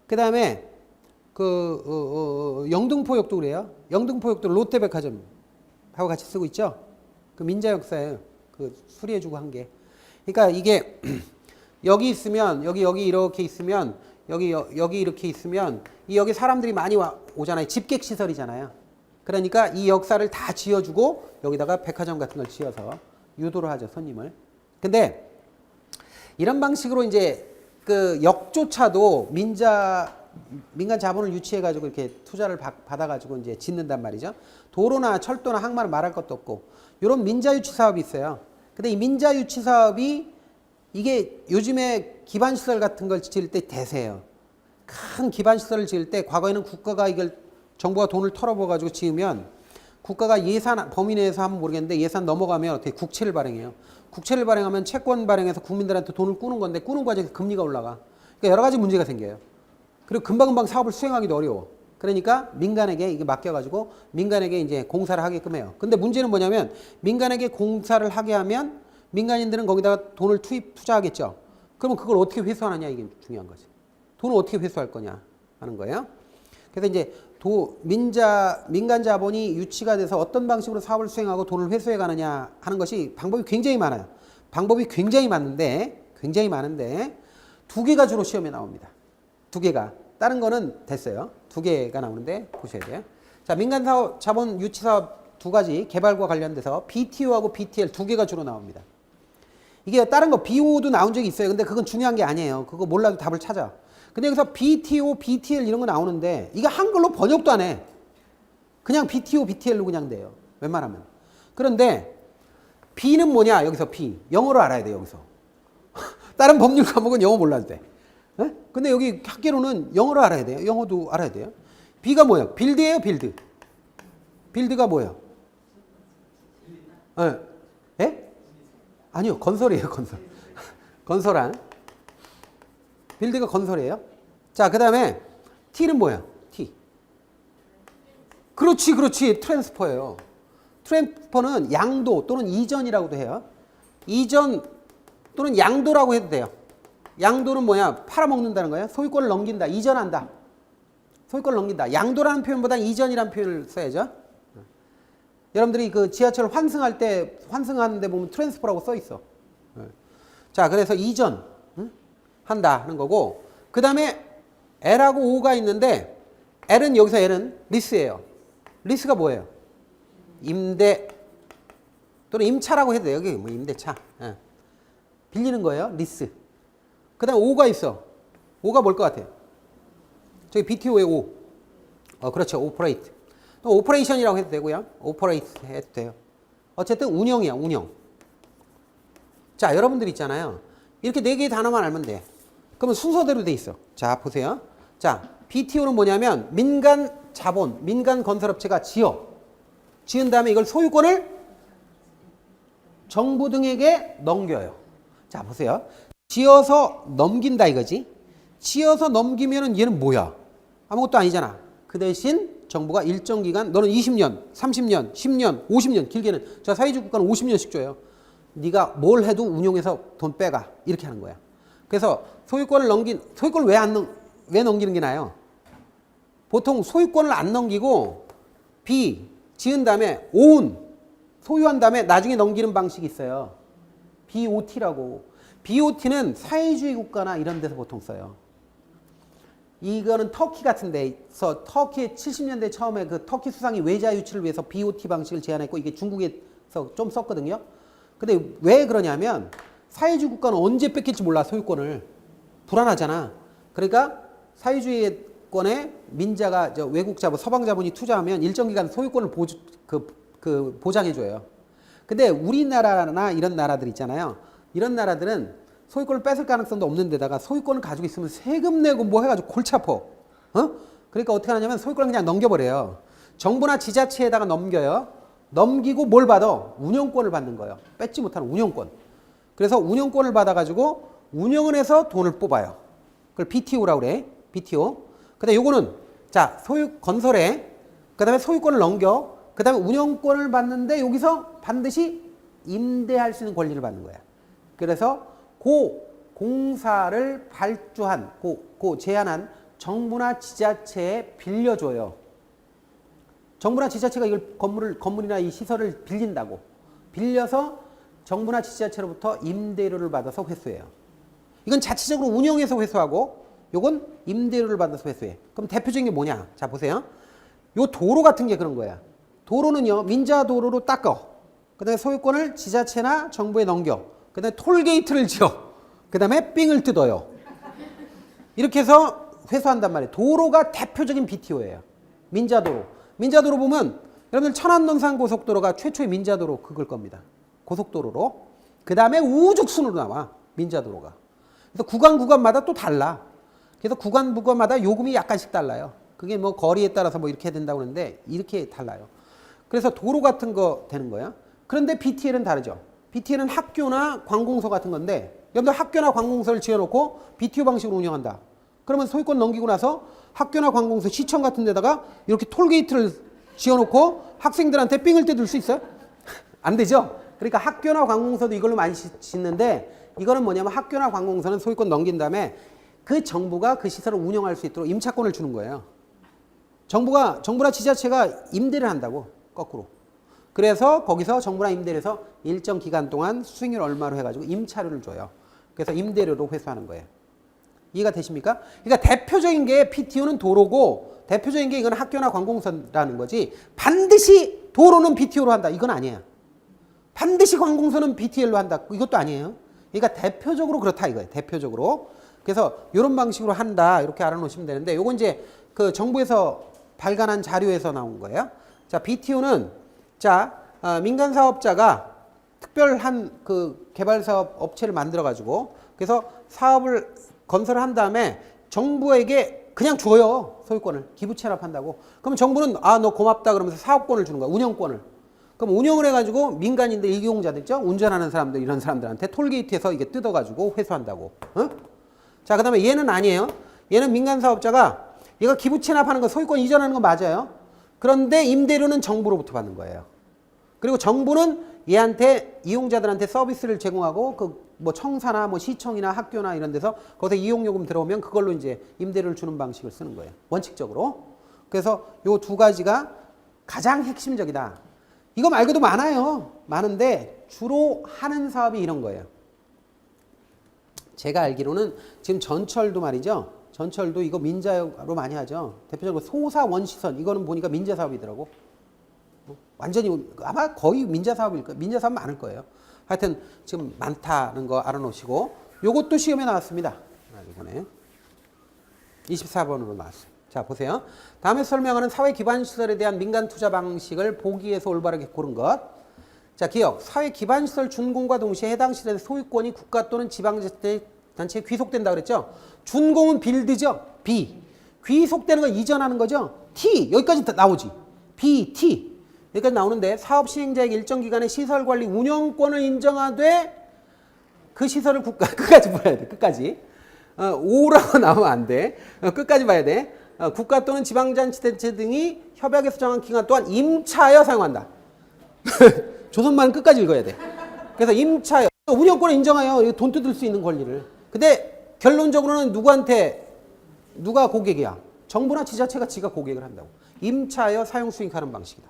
그 다음에 영등포역도 그래요. 영등포역도 롯데백화점 하고 같이 쓰고 있죠. 그 민자 역사예요. 그 수리해주고 한 게. 그러니까 이게 여기 있으면 여기 이렇게 있으면 여기 이렇게 있으면 여기 사람들이 많이 오잖아요. 집객 시설이잖아요. 그러니까 이 역사를 다 지어주고 여기다가 백화점 같은 걸 지어서 유도를 하죠, 손님을. 근데 이런 방식으로 이제 그 역조차도 민간 자본을 유치해가지고 이렇게 투자를 받아가지고 이제 짓는단 말이죠. 도로나 철도나 항만은 말할 것도 없고, 이런 민자 유치 사업이 있어요. 근데 이 민자 유치 사업이 이게 요즘에 기반시설 같은 걸 지을 때 대세예요. 큰 기반시설을 지을 때 과거에는 국가가 이걸 정부가 돈을 털어버가지고 지으면 국가가 예산 범위 내에서 하면 모르겠는데 예산 넘어가면 어떻게 국채를 발행해요. 국채를 발행하면 채권 발행해서 국민들한테 돈을 꾸는 건데 꾸는 과정에서 금리가 올라가. 그러니까 여러 가지 문제가 생겨요. 그리고 금방금방 사업을 수행하기도 어려워. 그러니까 민간에게 이게 맡겨가지고 민간에게 이제 공사를 하게끔 해요. 근데 문제는 뭐냐면 민간에게 공사를 하게 하면 민간인들은 거기다가 돈을 투자하겠죠. 그러면 그걸 어떻게 회수하느냐 이게 중요한 거지. 돈을 어떻게 회수할 거냐 하는 거예요. 그래서 이제 민간 자본이 유치가 돼서 어떤 방식으로 사업을 수행하고 돈을 회수해 가느냐 하는 것이 방법이 굉장히 많아요. 방법이 굉장히 많은데 두 개가 주로 시험에 나옵니다. 두 개가. 다른 거는 됐어요. 두 개가 나오는데 보셔야 돼요. 자, 민간 사업, 자본 유치 사업 두 가지 개발과 관련돼서 BTO하고 BTL 두 개가 주로 나옵니다. 이게 다른 거 BO도 나온 적이 있어요. 근데 그건 중요한 게 아니에요. 그거 몰라도 답을 찾아. 근데 여기서 BTO, BTL 이런 거 나오는데 이게 한글로 번역도 안 해. 그냥 BTO, BTL로 그냥 돼요. 웬만하면. 그런데 B는 뭐냐? 여기서 B. 영어로 알아야 돼, 여기서. 다른 법률 과목은 영어 몰라도 돼. 에? 근데 여기 학계로는 영어로 알아야 돼요. 영어도 알아야 돼요. B가 뭐예요? 빌드예요, 빌드. 빌드가 뭐예요? 예? 아니요, 건설이에요, 건설. 건설한. 빌드가 건설이에요. 자, 그 다음에 T는 뭐야? T. 그렇지. 트랜스퍼예요. 트랜스퍼는 양도 또는 이전이라고도 해요. 이전 또는 양도라고 해도 돼요. 양도는 뭐야? 팔아먹는다는 거예요. 소유권을 넘긴다. 이전한다. 소유권을 넘긴다. 양도라는 표현보다 이전이라는 표현을 써야죠. 여러분들이 그 지하철 환승하는데 보면 트랜스퍼라고 써 있어. 자, 그래서 이전 한다 하는 거고, 그 다음에 L하고 O가 있는데 여기서 L은 리스예요. 리스가 뭐예요? 임대 또는 임차라고 해도 돼요. 여기 뭐 임대차. 빌리는 거예요. 리스. 그 다음에 O가 있어. O가 뭘 것 같아요? 저기 BTO의 O. 그렇죠. 오퍼레이트. 또 오퍼레이션이라고 해도 되고요. 오퍼레이트 해도 돼요. 어쨌든 운영이야, 운영. 자, 여러분들 있잖아요. 이렇게 네 개의 단어만 알면 돼. 그러면 순서대로 돼 있어. 자, 보세요. 자, BTO는 뭐냐면 민간 자본, 민간 건설업체가 지은 다음에 이걸 소유권을 정부 등에게 넘겨요. 자, 보세요. 지어서 넘긴다 이거지. 지어서 넘기면은 얘는 뭐야? 아무것도 아니잖아. 그 대신 정부가 일정 기간 너는 20년, 30년, 10년, 50년 길게는 저 사회주의 국가는 50년씩 줘요. 네가 뭘 해도 운용해서 돈 빼가 이렇게 하는 거야. 그래서 소유권을 왜 넘기는 게 나아요? 보통 소유권을 안 넘기고 B 지은 다음에 own 소유한 다음에 나중에 넘기는 방식이 있어요. BOT라고. BOT는 사회주의 국가나 이런 데서 보통 써요. 이거는 터키 같은 데서 터키의 70년대 처음에 그 터키 수상이 외자 유치를 위해서 BOT 방식을 제안했고 이게 중국에서 좀 썼거든요. 근데 왜 그러냐면 사회주의 국가는 언제 뺏길지 몰라 소유권을. 불안하잖아. 그러니까 사회주의권에 민자가 외국 자본, 서방 자본이 투자하면 일정 기간 소유권을 보장해줘요. 근데 우리나라나 이런 나라들 있잖아요. 이런 나라들은 소유권을 뺏을 가능성도 없는 데다가 소유권을 가지고 있으면 세금 내고 뭐 해가지고 골치 아파. 그러니까 어떻게 하냐면 소유권을 그냥 넘겨버려요. 정부나 지자체에다가 넘겨요. 넘기고 뭘 받아? 운영권을 받는 거예요. 뺏지 못하는 운영권. 그래서 운영권을 받아가지고 운영을 해서 돈을 뽑아요. 그걸 BTO라고 그래. BTO. 그 다음에 요거는 자 건설에 그 다음에 소유권을 넘겨 그 다음에 운영권을 받는데 여기서 반드시 임대할 수 있는 권리를 받는 거야. 그래서 공사를 발주한 제안한 정부나 지자체에 빌려줘요. 정부나 지자체가 이걸 건물이나 이 시설을 빌린다고. 빌려서 정부나 지자체로부터 임대료를 받아서 회수해요. 이건 자체적으로 운영해서 회수하고 요건 임대료를 받아서 회수해. 그럼 대표적인 게 뭐냐? 자 보세요. 요 도로 같은 게 그런 거야. 도로는요. 민자도로로 닦아. 그 다음에 소유권을 지자체나 정부에 넘겨. 그 다음에 톨게이트를 지어. 그 다음에 삥을 뜯어요. 이렇게 해서 회수한단 말이에요. 도로가 대표적인 BTO예요. 민자도로. 민자도로 보면 여러분들 천안논산 고속도로가 최초의 민자도로 그걸 겁니다. 고속도로로. 그 다음에 우죽순으로 나와. 민자도로가. 그래서 구간마다 또 달라. 그래서 구간마다 요금이 약간씩 달라요. 그게 뭐 거리에 따라서 뭐 이렇게 된다고 하는데 이렇게 달라요. 그래서 도로 같은 거 되는 거야. 그런데 BTL은 다르죠. BTL은 학교나 관공서 같은 건데 여러분들 학교나 관공서를 지어놓고 BTO 방식으로 운영한다. 그러면 소유권 넘기고 나서 학교나 관공서, 시청 같은 데다가 이렇게 톨게이트를 지어놓고 학생들한테 삥을 뜯을 수 있어요? 안 되죠? 그러니까 학교나 관공서도 이걸로 많이 짓는데 이거는 뭐냐면 학교나 관공서는 소유권 넘긴 다음에 그 정부가 그 시설을 운영할 수 있도록 임차권을 주는 거예요. 정부나 지자체가 임대를 한다고 거꾸로. 그래서 거기서 정부나 임대를 해서 일정 기간 동안 수익률 얼마로 해가지고 임차료를 줘요. 그래서 임대료로 회수하는 거예요. 이해가 되십니까? 그러니까 대표적인 게 PTO는 도로고 대표적인 게 이건 학교나 관공서라는 거지 반드시 도로는 BTO로 한다. 이건 아니에요. 반드시 관공서는 BTL로 한다. 이것도 아니에요. 그러니까 대표적으로 그렇다 이거예요. 대표적으로. 그래서 이런 방식으로 한다. 이렇게 알아놓으시면 되는데 요건 이제 그 정부에서 발간한 자료에서 나온 거예요. 자, BTO는 민간 사업자가 특별한 그 개발 사업 업체를 만들어 가지고 그래서 사업을 건설을 한 다음에 정부에게 그냥 줘요. 소유권을 기부 체납한다고. 그러면 정부는 너 고맙다 그러면서 사업권을 주는 거야. 운영권을. 그럼 운영을 해가지고 민간인들 이용자들 있죠? 운전하는 사람들 이런 사람들한테 톨게이트에서 이게 뜯어가지고 회수한다고. 자, 그 다음에 얘는 아니에요. 얘는 민간 사업자가 얘가 기부 체납하는 거 소유권 이전하는 거 맞아요. 그런데 임대료는 정부로부터 받는 거예요. 그리고 정부는 얘한테 이용자들한테 서비스를 제공하고 그 뭐 청사나 뭐 시청이나 학교나 이런 데서 거기서 이용요금 들어오면 그걸로 이제 임대료를 주는 방식을 쓰는 거예요. 원칙적으로. 그래서 요 두 가지가 가장 핵심적이다. 이거 말고도 많아요. 많은데 주로 하는 사업이 이런 거예요. 제가 알기로는 지금 전철도 말이죠. 전철도 이거 민자로 많이 하죠. 대표적으로 소사원시선 이거는 보니까 민자 사업이더라고. 완전히 아마 거의 민자 사업일 거예요. 민자 사업 많을 거예요. 하여튼 지금 많다는 거 알아놓으시고 요것도 시험에 나왔습니다. 이번에 24번으로 나왔어요. 자 보세요. 다음에 설명하는 사회 기반 시설에 대한 민간 투자 방식을 보기 위해서 올바르게 고른 것. 자 기억. 사회 기반 시설 준공과 동시에 해당 시설의 소유권이 국가 또는 지방자치단체에 귀속된다 그랬죠. 준공은 빌드죠. B. 귀속되는 건 이전하는 거죠. T. 여기까지 나오지. B, T. 여기까지 나오는데 사업 시행자에게 일정 기간의 시설 관리 운영권을 인정하되 그 시설을 국가 끝까지 봐야 돼. 끝까지. O라고 나오면 안 돼. 끝까지 봐야 돼. 국가 또는 지방자치단체 등이 협약에서 정한 기간 동안 임차하여 사용한다. 조선말은 끝까지 읽어야 돼. 그래서 임차하여 운영권을 인정하여 돈 뜯을 수 있는 권리를. 근데 결론적으로는 누가 고객이야? 정부나 지자체가 지가 고객을 한다고. 임차하여 사용 수익하는 방식이다.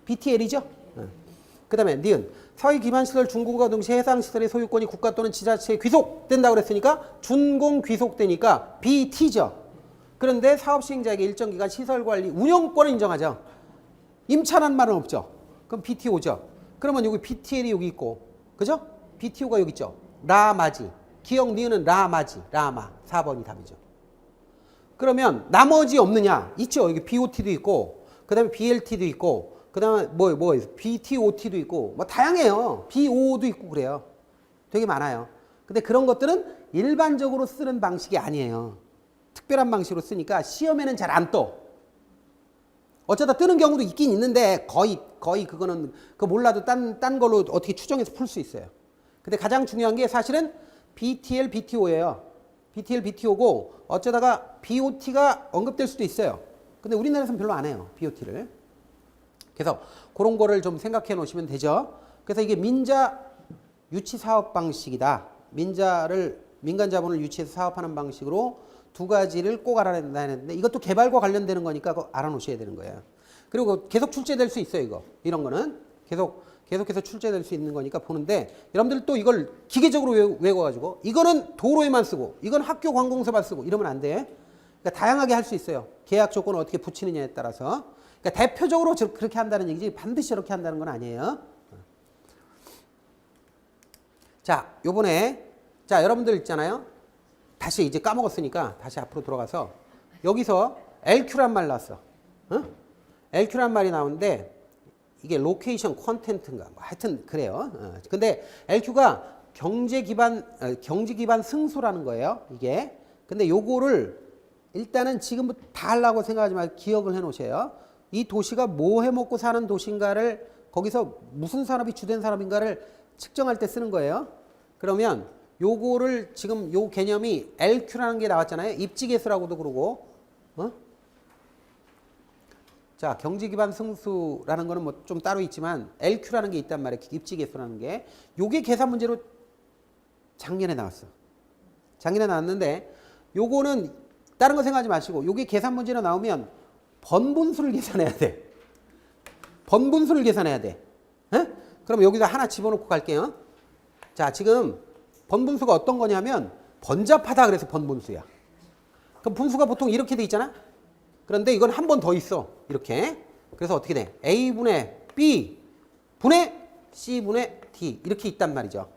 BTL이죠? 그 다음에 니은 사회 기반시설 준공과 동시에 해당 시설의 소유권이 국가 또는 지자체에 귀속된다고 그랬으니까 준공 귀속되니까 BT죠. 그런데 사업시행자에게 일정 기간 시설관리 운영권을 인정하죠. 임차라는 말은 없죠. 그럼 BTO죠. 그러면 여기 BTL이 여기 있고, 그죠? BTO가 여기 있죠. 라마지. 기억 니은은 라마지. 라마. 4번이 답이죠. 그러면 나머지 없느냐? 있죠. 여기 BOT도 있고, 그 다음에 BLT도 있고, 그 다음에 뭐 BTOT도 있고, 뭐 다양해요. BO도 있고 그래요. 되게 많아요. 근데 그런 것들은 일반적으로 쓰는 방식이 아니에요. 특별한 방식으로 쓰니까 시험에는 잘 안 떠. 어쩌다 뜨는 경우도 있긴 있는데 거의 그거는 그거 몰라도 딴 걸로 어떻게 추정해서 풀 수 있어요. 근데 가장 중요한 게 사실은 BTL, BTO예요. BTL, BTO고 어쩌다가 BOT가 언급될 수도 있어요. 근데 우리나라에서는 별로 안 해요. BOT를. 그래서 그런 거를 좀 생각해 놓으시면 되죠. 그래서 이게 민자 유치 사업 방식이다. 민간 자본을 유치해서 사업하는 방식으로 두 가지를 꼭 알아야 되는데 이것도 개발과 관련되는 거니까 그거 알아놓으셔야 되는 거예요. 그리고 계속 출제될 수 있어요. 이거 이런 거는 계속해서 출제될 수 있는 거니까 보는데 여러분들 또 이걸 기계적으로 외워가지고 이거는 도로에만 쓰고 이건 학교 관공서만 쓰고 이러면 안 돼. 그러니까 다양하게 할 수 있어요. 계약 조건을 어떻게 붙이느냐에 따라서. 그러니까 대표적으로 그렇게 한다는 얘기지 반드시 이렇게 한다는 건 아니에요. 자, 요번에 여러분들 있잖아요. 다시 이제 까먹었으니까 다시 앞으로 돌아가서 여기서 LQ란 말 나왔어. LQ란 말이 나오는데 이게 로케이션 컨텐츠인가 뭐 하여튼 그래요. 근데 LQ가 경제 기반 승소라는 거예요. 이게. 근데 요거를 일단은 지금부터 다 하려고 생각하지 말고 기억을 해 놓으세요. 이 도시가 뭐 해 먹고 사는 도시인가를 거기서 무슨 산업이 주된 산업인가를 측정할 때 쓰는 거예요. 그러면 요거를 지금 요 개념이 LQ라는 게 나왔잖아요. 입지계수라고도 그러고. 자, 경제기반 승수라는 거는 뭐 좀 따로 있지만 LQ라는 게 있단 말이에요. 입지계수라는 게. 요게 계산 문제로 작년에 나왔어. 작년에 나왔는데 요거는 다른 거 생각하지 마시고 요게 계산 문제로 나오면 번분수를 계산해야 돼. 번분수를 계산해야 돼. 그럼 여기서 하나 집어넣고 갈게요. 자, 지금 번분수가 어떤 거냐면 번잡하다 그래서 번분수야. 그럼 분수가 보통 이렇게 돼 있잖아. 그런데 이건 한 번 더 있어. 이렇게. 그래서 어떻게 돼? A분의 B 분의 C분의 D 이렇게 있단 말이죠.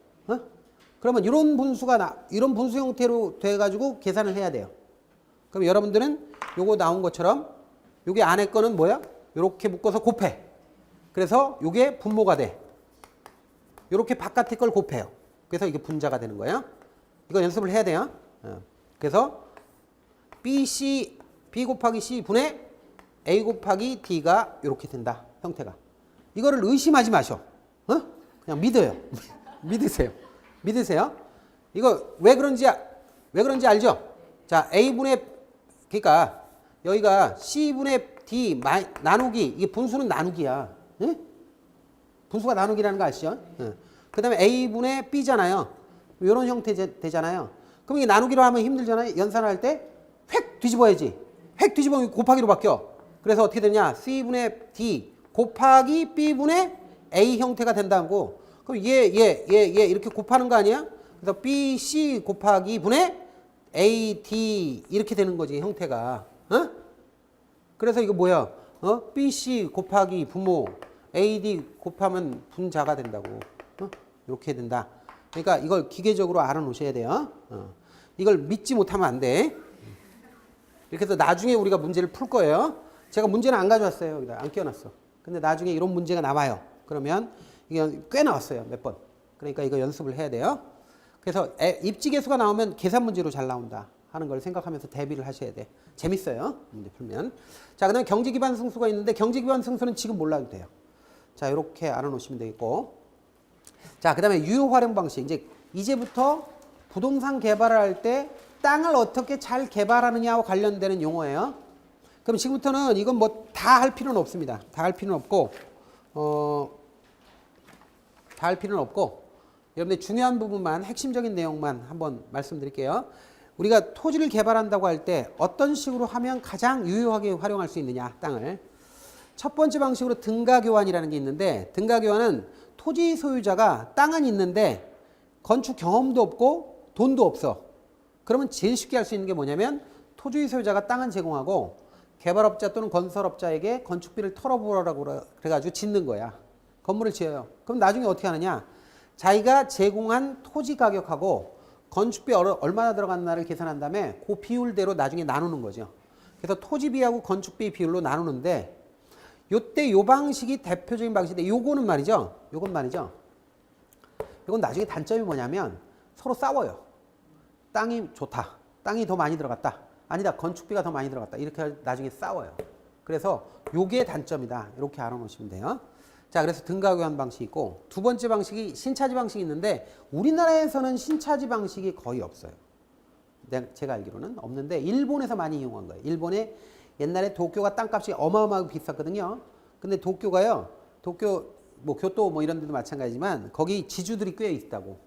그러면 이런 분수 형태로 돼가지고 계산을 해야 돼요. 그럼 여러분들은 요거 나온 것처럼 요게 안에 거는 뭐야? 요렇게 묶어서 곱해. 그래서 요게 분모가 돼. 요렇게 바깥에 걸 곱해요. 그래서 이게 분자가 되는 거예요. 이거 연습을 해야 돼요. 그래서 B 곱하기 C 분의 A 곱하기 D가 이렇게 된다. 형태가. 이거를 의심하지 마셔. 그냥 믿어요. 믿으세요. 이거 왜 그런지 알죠? 자, 그러니까 여기가 C분의 D 나누기, 이게 분수는 나누기야. 분수가 나누기라는 거 아시죠? 그 다음에 A분의 B잖아요. 이런 형태 되잖아요. 그럼 이게 나누기로 하면 힘들잖아요. 연산할 때 획 뒤집어야지. 획 뒤집으면 곱하기로 바뀌어. 그래서 어떻게 되냐? C분의 D 곱하기 B분의 A 형태가 된다고. 그럼 얘 이렇게 곱하는 거 아니야? 그래서 BC 곱하기 분의 AD 이렇게 되는 거지, 형태가. 그래서 이거 뭐야? BC 곱하기 분모 AD 곱하면 분자가 된다고. 이렇게 된다. 그러니까 이걸 기계적으로 알아놓으셔야 돼요. 이걸 믿지 못하면 안 돼. 이렇게 해서 나중에 우리가 문제를 풀 거예요. 제가 문제는 안 가져왔어요. 여기다 안 끼워놨어. 근데 나중에 이런 문제가 나와요. 그러면 이게 꽤 나왔어요. 몇 번. 그러니까 이거 연습을 해야 돼요. 그래서 입지계수가 나오면 계산 문제로 잘 나온다 하는 걸 생각하면서 대비를 하셔야 돼. 재밌어요. 문제 풀면. 자, 그다음에 경제기반 승수가 있는데 경제기반 승수는 지금 몰라도 돼요. 자, 이렇게 알아놓으시면 되겠고. 자, 그다음에 유효 활용 방식. 이제부터 부동산 개발을 할 때 땅을 어떻게 잘 개발하느냐와 관련되는 용어예요. 그럼 지금부터는 이건 뭐 다 할 필요는 없습니다. 다 할 필요는 없고, 다 할 필요는 없고, 여러분들 중요한 부분만, 핵심적인 내용만 한번 말씀드릴게요. 우리가 토지를 개발한다고 할 때 어떤 식으로 하면 가장 유효하게 활용할 수 있느냐, 땅을. 첫 번째 방식으로 등가교환이라는 게 있는데, 등가교환은 토지 소유자가 땅은 있는데 건축 경험도 없고 돈도 없어. 그러면 제일 쉽게 할 수 있는 게 뭐냐면 토지 소유자가 땅은 제공하고 개발업자 또는 건설업자에게 건축비를 털어보라고 그래가지고 짓는 거야. 건물을 지어요. 그럼 나중에 어떻게 하느냐? 자기가 제공한 토지 가격하고 건축비 얼마나 들어갔나를 계산한 다음에 그 비율대로 나중에 나누는 거죠. 그래서 토지비하고 건축비 비율로 나누는데 요때 요 방식이 대표적인 방식인데 요거는 말이죠. 요건 말이죠. 요건 나중에 단점이 뭐냐면 서로 싸워요. 땅이 좋다. 땅이 더 많이 들어갔다. 아니다. 건축비가 더 많이 들어갔다. 이렇게 나중에 싸워요. 그래서 요게 단점이다. 이렇게 알아놓으시면 돼요. 자, 그래서 등가교환 방식이 있고 두 번째 방식이 신차지 방식이 있는데 우리나라에서는 신차지 방식이 거의 없어요. 제가 알기로는 없는데 일본에서 많이 이용한 거예요. 일본에 옛날에 도쿄가 땅값이 어마어마하게 비쌌거든요. 근데 도쿄가요. 도쿄 뭐 교토 뭐 이런 데도 마찬가지지만 거기 지주들이 꽤 있다고.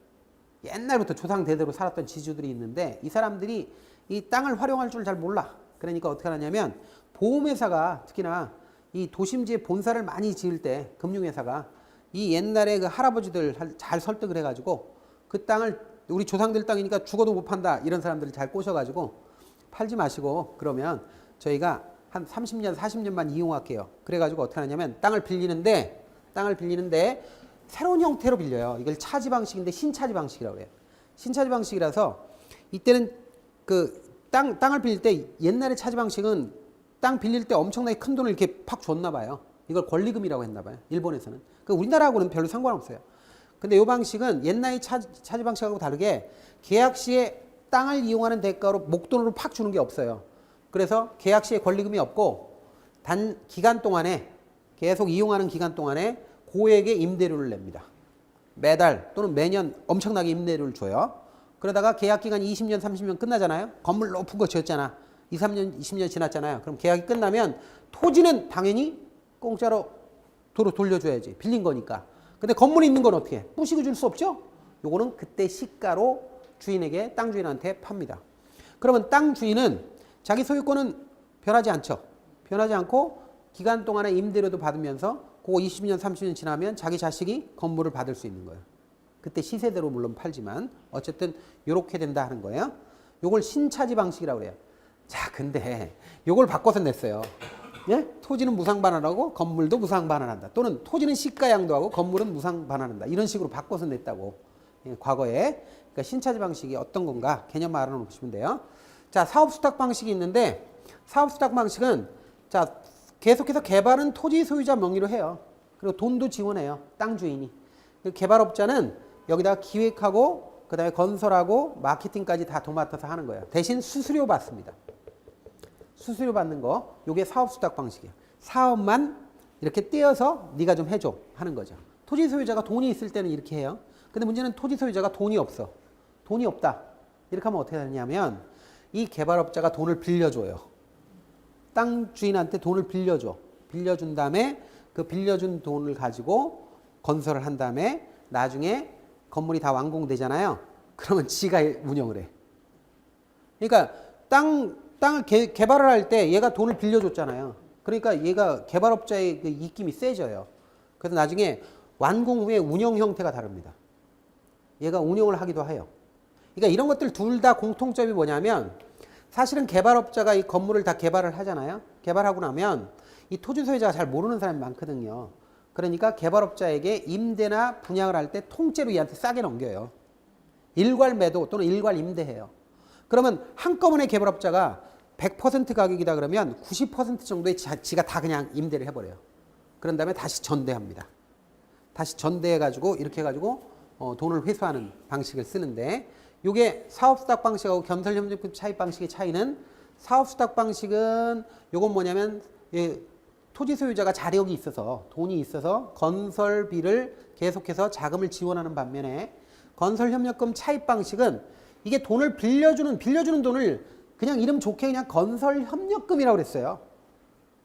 옛날부터 조상 대대로 살았던 지주들이 있는데 이 사람들이 이 땅을 활용할 줄 잘 몰라. 그러니까 어떻게 하냐면 보험회사가 특히나 이 도심지에 본사를 많이 지을 때 금융회사가 이 옛날에 그 할아버지들 잘 설득을 해가지고 그 땅을 우리 조상들 땅이니까 죽어도 못 판다 이런 사람들을 잘 꼬셔가지고 팔지 마시고 그러면 저희가 한 30년 40년만 이용할게요. 그래가지고 어떻게 하냐면 땅을 빌리는데 새로운 형태로 빌려요. 이걸 차지 방식인데 신차지 방식이라고 해요. 신차지 방식이라서 이때는 그 땅을 빌릴 때 옛날의 차지 방식은 땅 빌릴 때 엄청나게 큰 돈을 이렇게 팍 줬나 봐요. 이걸 권리금이라고 했나 봐요. 일본에서는. 그 우리나라하고는 별로 상관없어요. 근데 이 방식은 옛날의 차지 방식하고 다르게 계약 시에 땅을 이용하는 대가로 목돈으로 팍 주는 게 없어요. 그래서 계약 시에 권리금이 없고 단 기간 동안에 계속 이용하는 기간 동안에 고액의 임대료를 냅니다. 매달 또는 매년 엄청나게 임대료를 줘요. 그러다가 계약 기간이 20년, 30년 끝나잖아요. 건물 높은 거 지었잖아. 2, 3년, 20년 지났잖아요. 그럼 계약이 끝나면 토지는 당연히 공짜로 도로 돌려줘야지. 빌린 거니까. 근데 건물이 있는 건 어떻게 해? 부시고 줄 수 없죠? 요거는 그때 시가로 주인에게 땅 주인한테 팝니다. 그러면 땅 주인은 자기 소유권은 변하지 않죠. 변하지 않고 기간 동안에 임대료도 받으면서 그거 20년, 30년 지나면 자기 자식이 건물을 받을 수 있는 거예요. 그때 시세대로 물론 팔지만 어쨌든 요렇게 된다 하는 거예요. 요걸 신차지 방식이라고 그래요. 자, 근데 요걸 바꿔서 냈어요. 예? 토지는 무상반환하고 건물도 무상반환한다. 또는 토지는 시가양도하고 건물은 무상반환한다. 이런 식으로 바꿔서 냈다고. 예, 과거에. 그러니까 신차지 방식이 어떤 건가 개념만 알아놓으시면 돼요. 자, 사업수탁 방식이 있는데 사업수탁 방식은 자, 계속해서 개발은 토지 소유자 명의로 해요. 그리고 돈도 지원해요. 땅 주인이. 개발업자는 여기다가 기획하고 그다음에 건설하고 마케팅까지 다 도맡아서 하는 거예요. 대신 수수료 받습니다. 수수료 받는 거, 요게 사업수탁 방식이에요. 사업만 이렇게 떼어서 네가 좀 해줘 하는 거죠. 토지 소유자가 돈이 있을 때는 이렇게 해요. 근데 문제는 토지 소유자가 돈이 없어. 돈이 없다. 이렇게 하면 어떻게 되냐면 이 개발업자가 돈을 빌려줘요. 땅 주인한테 돈을 빌려줘. 빌려준 다음에 그 빌려준 돈을 가지고 건설을 한 다음에 나중에 건물이 다 완공되잖아요. 그러면 지가 운영을 해. 그러니까 땅을 개발을 할 때 얘가 돈을 빌려줬잖아요. 그러니까 얘가 개발업자의 그 입김이 세져요. 그래서 나중에 완공 후에 운영 형태가 다릅니다. 얘가 운영을 하기도 해요. 그러니까 이런 것들 둘 다 공통점이 뭐냐면 사실은 개발업자가 이 건물을 다 개발을 하잖아요. 개발하고 나면 이 토지 소유자가 잘 모르는 사람이 많거든요. 그러니까 개발업자에게 임대나 분양을 할 때 통째로 얘한테 싸게 넘겨요. 일괄 매도 또는 일괄 임대해요. 그러면 한꺼번에 개발업자가 100% 가격이다 그러면 90% 정도의 지가 다 그냥 임대를 해버려요. 그런 다음에 다시 전대합니다. 다시 전대해가지고 이렇게 해가지고 돈을 회수하는 방식을 쓰는데 이게 사업수탁 방식하고 건설협력금 차입 방식의 차이는 사업수탁 방식은 요건 뭐냐면 토지 소유자가 자력이 있어서 돈이 있어서 건설비를 계속해서 자금을 지원하는 반면에 건설협력금 차입 방식은 이게 돈을 빌려주는 돈을 그냥 이름 좋게 그냥 건설협력금이라고 그랬어요.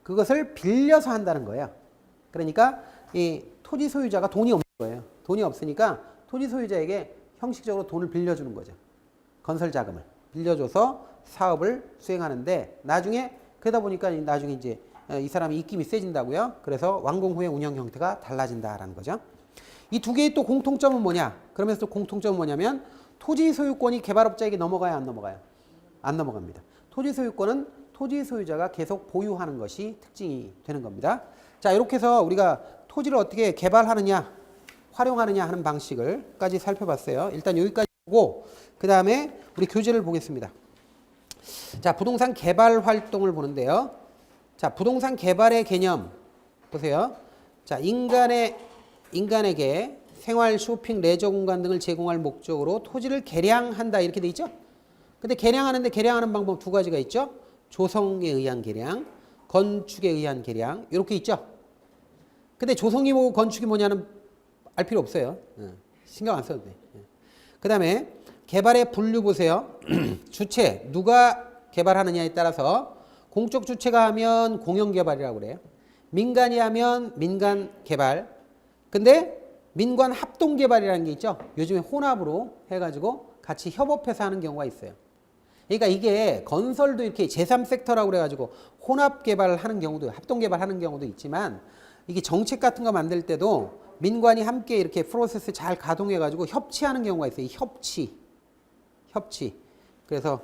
그것을 빌려서 한다는 거예요. 그러니까 이 토지 소유자가 돈이 없는 거예요. 돈이 없으니까 토지 소유자에게 형식적으로 돈을 빌려주는 거죠. 건설 자금을 빌려줘서 사업을 수행하는데 나중에 그러다 보니까 나중에 이제 이 사람이 입김이 세진다고요. 그래서 완공 후의 운영 형태가 달라진다라는 거죠. 이 두 개의 또 공통점은 뭐냐? 그러면서 또 공통점은 뭐냐면 토지 소유권이 개발업자에게 넘어가야 안 넘어가요? 안 넘어갑니다. 토지 소유권은 토지 소유자가 계속 보유하는 것이 특징이 되는 겁니다. 자, 이렇게 해서 우리가 토지를 어떻게 개발하느냐, 활용하느냐 하는 방식을까지 살펴봤어요. 일단 여기까지 보고 그 다음에 우리 교재를 보겠습니다. 자, 부동산 개발 활동을 보는데요. 자, 부동산 개발의 개념 보세요. 자, 인간에게 생활, 쇼핑, 레저 공간 등을 제공할 목적으로 토지를 개량한다 이렇게 돼 있죠. 근데 개량하는데 개량하는 방법 두 가지가 있죠. 조성에 의한 개량, 건축에 의한 개량 이렇게 있죠. 근데 조성이 뭐고 건축이 뭐냐는 알 필요 없어요. 신경 안 써도 돼. 그 다음에 개발의 분류 보세요. 주체 누가 개발하느냐에 따라서 공적 주체가 하면 공영개발이라고 그래요. 민간이 하면 민간개발. 근데 민관 합동개발이라는 게 있죠. 요즘에 혼합으로 해가지고 같이 협업해서 하는 경우가 있어요. 그러니까 이게 건설도 이렇게 제3섹터라고 그래가지고 혼합개발을 하는 경우도 합동개발하는 경우도 있지만 이게 정책 같은 거 만들 때도 민관이 함께 이렇게 프로세스 잘 가동해가지고 협치하는 경우가 있어요. 협치. 그래서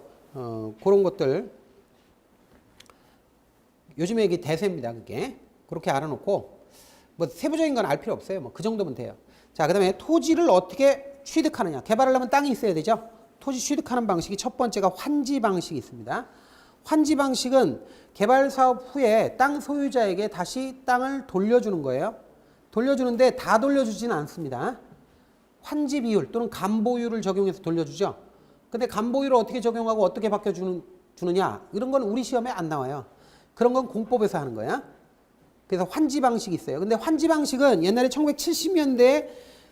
그런 것들 요즘에 이게 대세입니다. 그게 그렇게 알아놓고 뭐 세부적인 건 알 필요 없어요. 뭐 그 정도면 돼요. 자, 그다음에 토지를 어떻게 취득하느냐. 개발하려면 땅이 있어야 되죠. 토지 취득하는 방식이 첫 번째가 환지 방식이 있습니다. 환지 방식은 개발 사업 후에 땅 소유자에게 다시 땅을 돌려주는 거예요. 돌려주는데 다 돌려주지는 않습니다. 환지 비율 또는 감보율을 적용해서 돌려주죠. 근데 감보율을 어떻게 적용하고 어떻게 바꿔주느냐 이런 건 우리 시험에 안 나와요. 그런 건 공법에서 하는 거야. 그래서 환지 방식이 있어요. 근데 환지 방식은 옛날에 1970년대에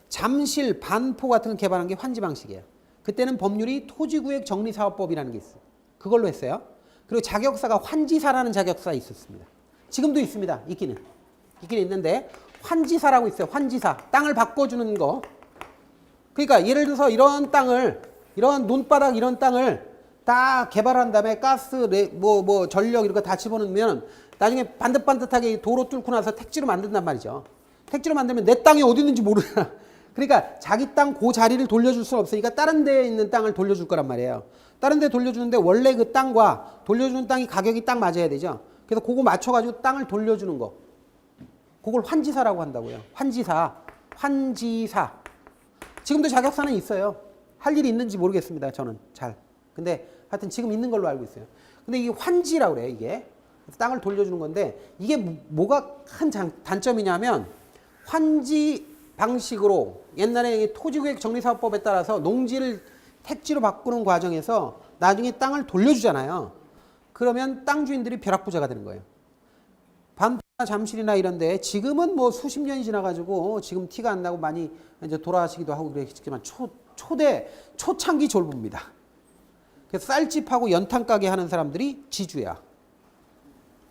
잠실, 반포 같은 거 개발한 게 환지 방식이에요. 그때는 법률이 토지구역정리사업법이라는 게 있어요. 그걸로 했어요. 그리고 자격사가 환지사라는 자격사가 있었습니다. 지금도 있습니다. 있기는 있는데 환지사라고 있어요. 환지사. 땅을 바꿔주는 거. 그러니까 예를 들어서 이런 땅을 이런 논바닥 이런 땅을 다 개발한 다음에 가스, 전력 이런 거 다 집어넣으면 나중에 반듯반듯하게 도로 뚫고 나서 택지로 만든단 말이죠. 택지로 만들면 내 땅이 어디 있는지 모르잖아. 그러니까 자기 땅 그 자리를 돌려줄 수는 없으니까 다른 데에 있는 땅을 돌려줄 거란 말이에요. 다른 데 돌려주는데 원래 그 땅과 돌려주는 땅이 가격이 딱 맞아야 되죠. 그래서 그거 맞춰가지고 땅을 돌려주는 거. 그걸 환지사라고 한다고요. 환지사. 지금도 자격사는 있어요. 할 일이 있는지 모르겠습니다. 저는 잘. 근데 하여튼 지금 있는 걸로 알고 있어요. 근데 이게 환지라고 그래요. 이게. 땅을 돌려주는 건데 이게 뭐가 큰 단점이냐면 환지 방식으로 옛날에 토지구역 정리사업법에 따라서 농지를 택지로 바꾸는 과정에서 나중에 땅을 돌려주잖아요. 그러면 땅 주인들이 벼락부자가 되는 거예요. 반포나 잠실이나 이런데 지금은 뭐 수십 년이 지나가지고 지금 티가 안 나고 많이 이제 돌아가시기도 하고 그랬지만 초창기 졸부입니다. 그래서 쌀집하고 연탄 가게 하는 사람들이 지주야.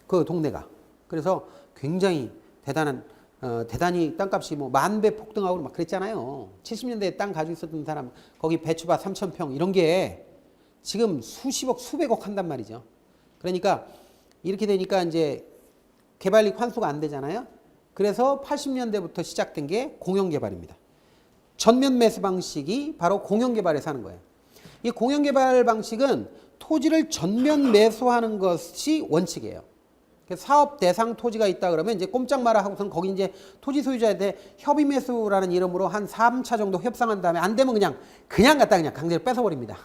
그 동네가. 그래서 굉장히 대단히 땅값이 뭐 10,000배 폭등하고 막 그랬잖아요. 70년대에 땅 가지고 있었던 사람 거기 배추밭 3,000평 이런 게 지금 수십억 수백억 한단 말이죠. 그러니까 이렇게 되니까 이제 개발이익 환수가 안 되잖아요. 그래서 80년대부터 시작된 게 공영개발입니다. 전면 매수 방식이 바로 공영개발에서 하는 거예요. 이 공영개발 방식은 토지를 전면 매수하는 것이 원칙이에요. 사업 대상 토지가 있다 그러면 이제 꼼짝 마라 하고선 거기 이제 토지 소유자한테 협의 매수라는 이름으로 한 3차 정도 협상한 다음에 안 되면 그냥 갖다 그냥 강제로 뺏어버립니다.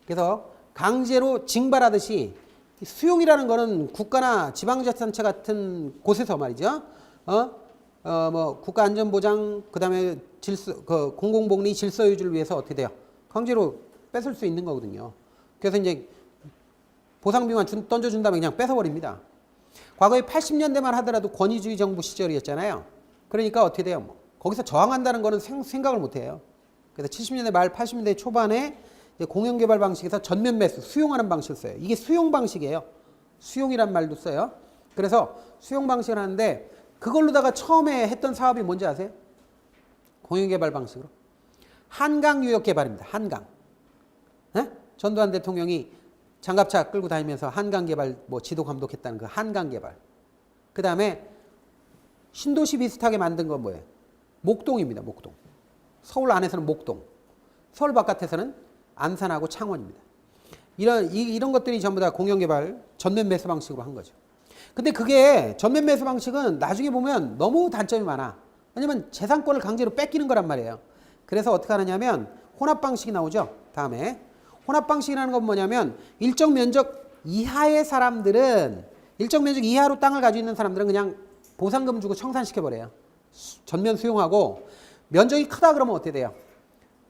그래서 강제로 징발하듯이 수용이라는 거는 국가나 지방자치단체 같은 곳에서 말이죠. 뭐 국가안전보장 그다음에 공공복리 질서 유지를 위해서 어떻게 돼요? 강제로 뺏을 수 있는 거거든요. 그래서 이제 보상비만 던져준 다음에 그냥 뺏어버립니다. 과거에 80년대만 하더라도 권위주의 정부 시절이었잖아요. 그러니까 어떻게 돼요? 거기서 저항한다는 거는 생각을 못 해요. 그래서 70년대 말 80년대 초반에 공영 개발 방식에서 전면 매수, 수용하는 방식을 써요. 이게 수용 방식이에요. 수용이란 말도 써요. 그래서 수용 방식을 하는데 그걸로다가 처음에 했던 사업이 뭔지 아세요? 공영 개발 방식으로. 한강 유역 개발입니다. 한강. 네? 전두환 대통령이 장갑차 끌고 다니면서 한강 개발 뭐 지도 감독했다는 그 한강 개발. 그 다음에 신도시 비슷하게 만든 건 뭐예요? 목동입니다. 목동. 서울 안에서는 목동. 서울 바깥에서는 안산하고 창원입니다. 이런 것들이 전부 다 공영개발 전면 매수 방식으로 한 거죠. 근데 그게 전면 매수 방식은 나중에 보면 너무 단점이 많아. 왜냐면 재산권을 강제로 뺏기는 거란 말이에요. 그래서 어떻게 하느냐면 혼합 방식이 나오죠. 다음에 혼합 방식이라는 건 뭐냐면 일정 면적 이하의 사람들은 일정 면적 이하로 땅을 가지고 있는 사람들은 그냥 보상금 주고 청산시켜버려요. 전면 수용하고 면적이 크다 그러면 어떻게 돼요?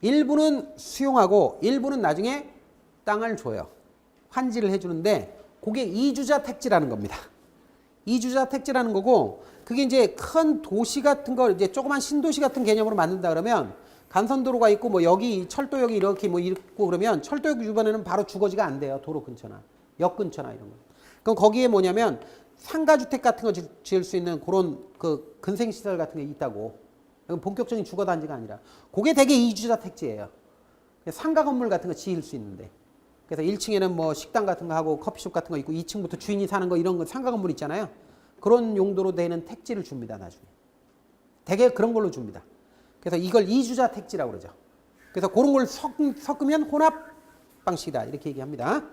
일부는 수용하고 일부는 나중에 땅을 줘요. 환지를 해주는데 그게 이주자 택지라는 겁니다. 이주자 택지라는 거고 그게 이제 큰 도시 같은 거 이제 조그만 신도시 같은 개념으로 만든다 그러면 간선도로가 있고 뭐 여기 철도역이 이렇게 뭐 있고 그러면 철도역 주변에는 바로 주거지가 안 돼요. 도로 근처나 역 근처나 이런 거. 그럼 거기에 뭐냐면 상가주택 같은 거 지을 수 있는 그런 그 근생시설 같은 게 있다고. 본격적인 주거단지가 아니라. 그게 되게 이주자 택지예요. 상가 건물 같은 거 지을 수 있는데. 그래서 1층에는 뭐 식당 같은 거 하고 커피숍 같은 거 있고 2층부터 주인이 사는 거 이런 거 상가 건물 있잖아요. 그런 용도로 되는 택지를 줍니다. 나중에. 되게 그런 걸로 줍니다. 그래서 이걸 이주자 택지라고 그러죠. 그래서 그런 걸 섞으면 혼합 방식이다. 이렇게 얘기합니다.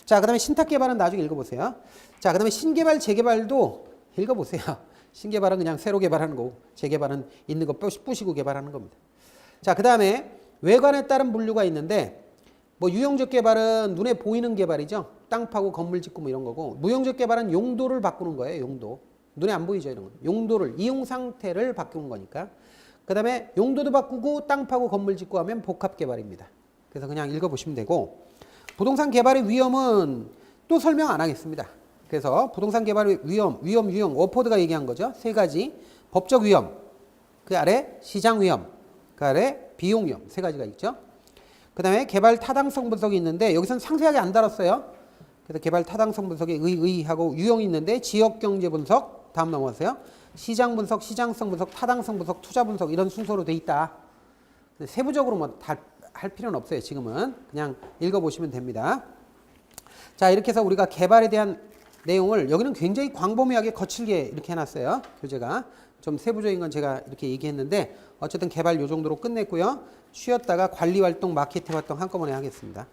자, 그 다음에 신탁개발은 나중에 읽어보세요. 자, 그 다음에 신개발, 재개발도 읽어보세요. 신개발은 그냥 새로 개발하는 거고 재개발은 있는 거 부시고 개발하는 겁니다. 자, 그 다음에 외관에 따른 분류가 있는데 뭐 유형적 개발은 눈에 보이는 개발이죠. 땅 파고 건물 짓고 뭐 이런 거고 무형적 개발은 용도를 바꾸는 거예요. 용도. 눈에 안 보이죠. 이런 거. 용도를 이용 상태를 바꾸는 거니까. 그 다음에 용도도 바꾸고 땅 파고 건물 짓고 하면 복합 개발입니다. 그래서 그냥 읽어보시면 되고 부동산 개발의 위험은 또 설명 안 하겠습니다. 그래서 부동산 개발의 위험, 유형, 워포드가 얘기한 거죠. 세 가지. 법적 위험, 그 아래 시장 위험, 그 아래 비용 위험 세 가지가 있죠. 그 다음에 개발 타당성 분석이 있는데 여기서는 상세하게 안 다뤘어요. 그래서 개발 타당성 분석에 의하고 유형이 있는데 지역 경제 분석, 다음 넘어가세요. 시장 분석, 시장성 분석, 타당성 분석, 투자 분석 이런 순서로 돼 있다. 세부적으로 뭐 다 할 필요는 없어요. 지금은 그냥 읽어보시면 됩니다. 자, 이렇게 해서 우리가 개발에 대한 내용을 여기는 굉장히 광범위하게 거칠게 이렇게 해놨어요. 교재가 좀 세부적인 건 제가 이렇게 얘기했는데 어쨌든 개발 요 정도로 끝냈고요. 쉬었다가 관리활동, 마케팅 활동 한꺼번에 하겠습니다.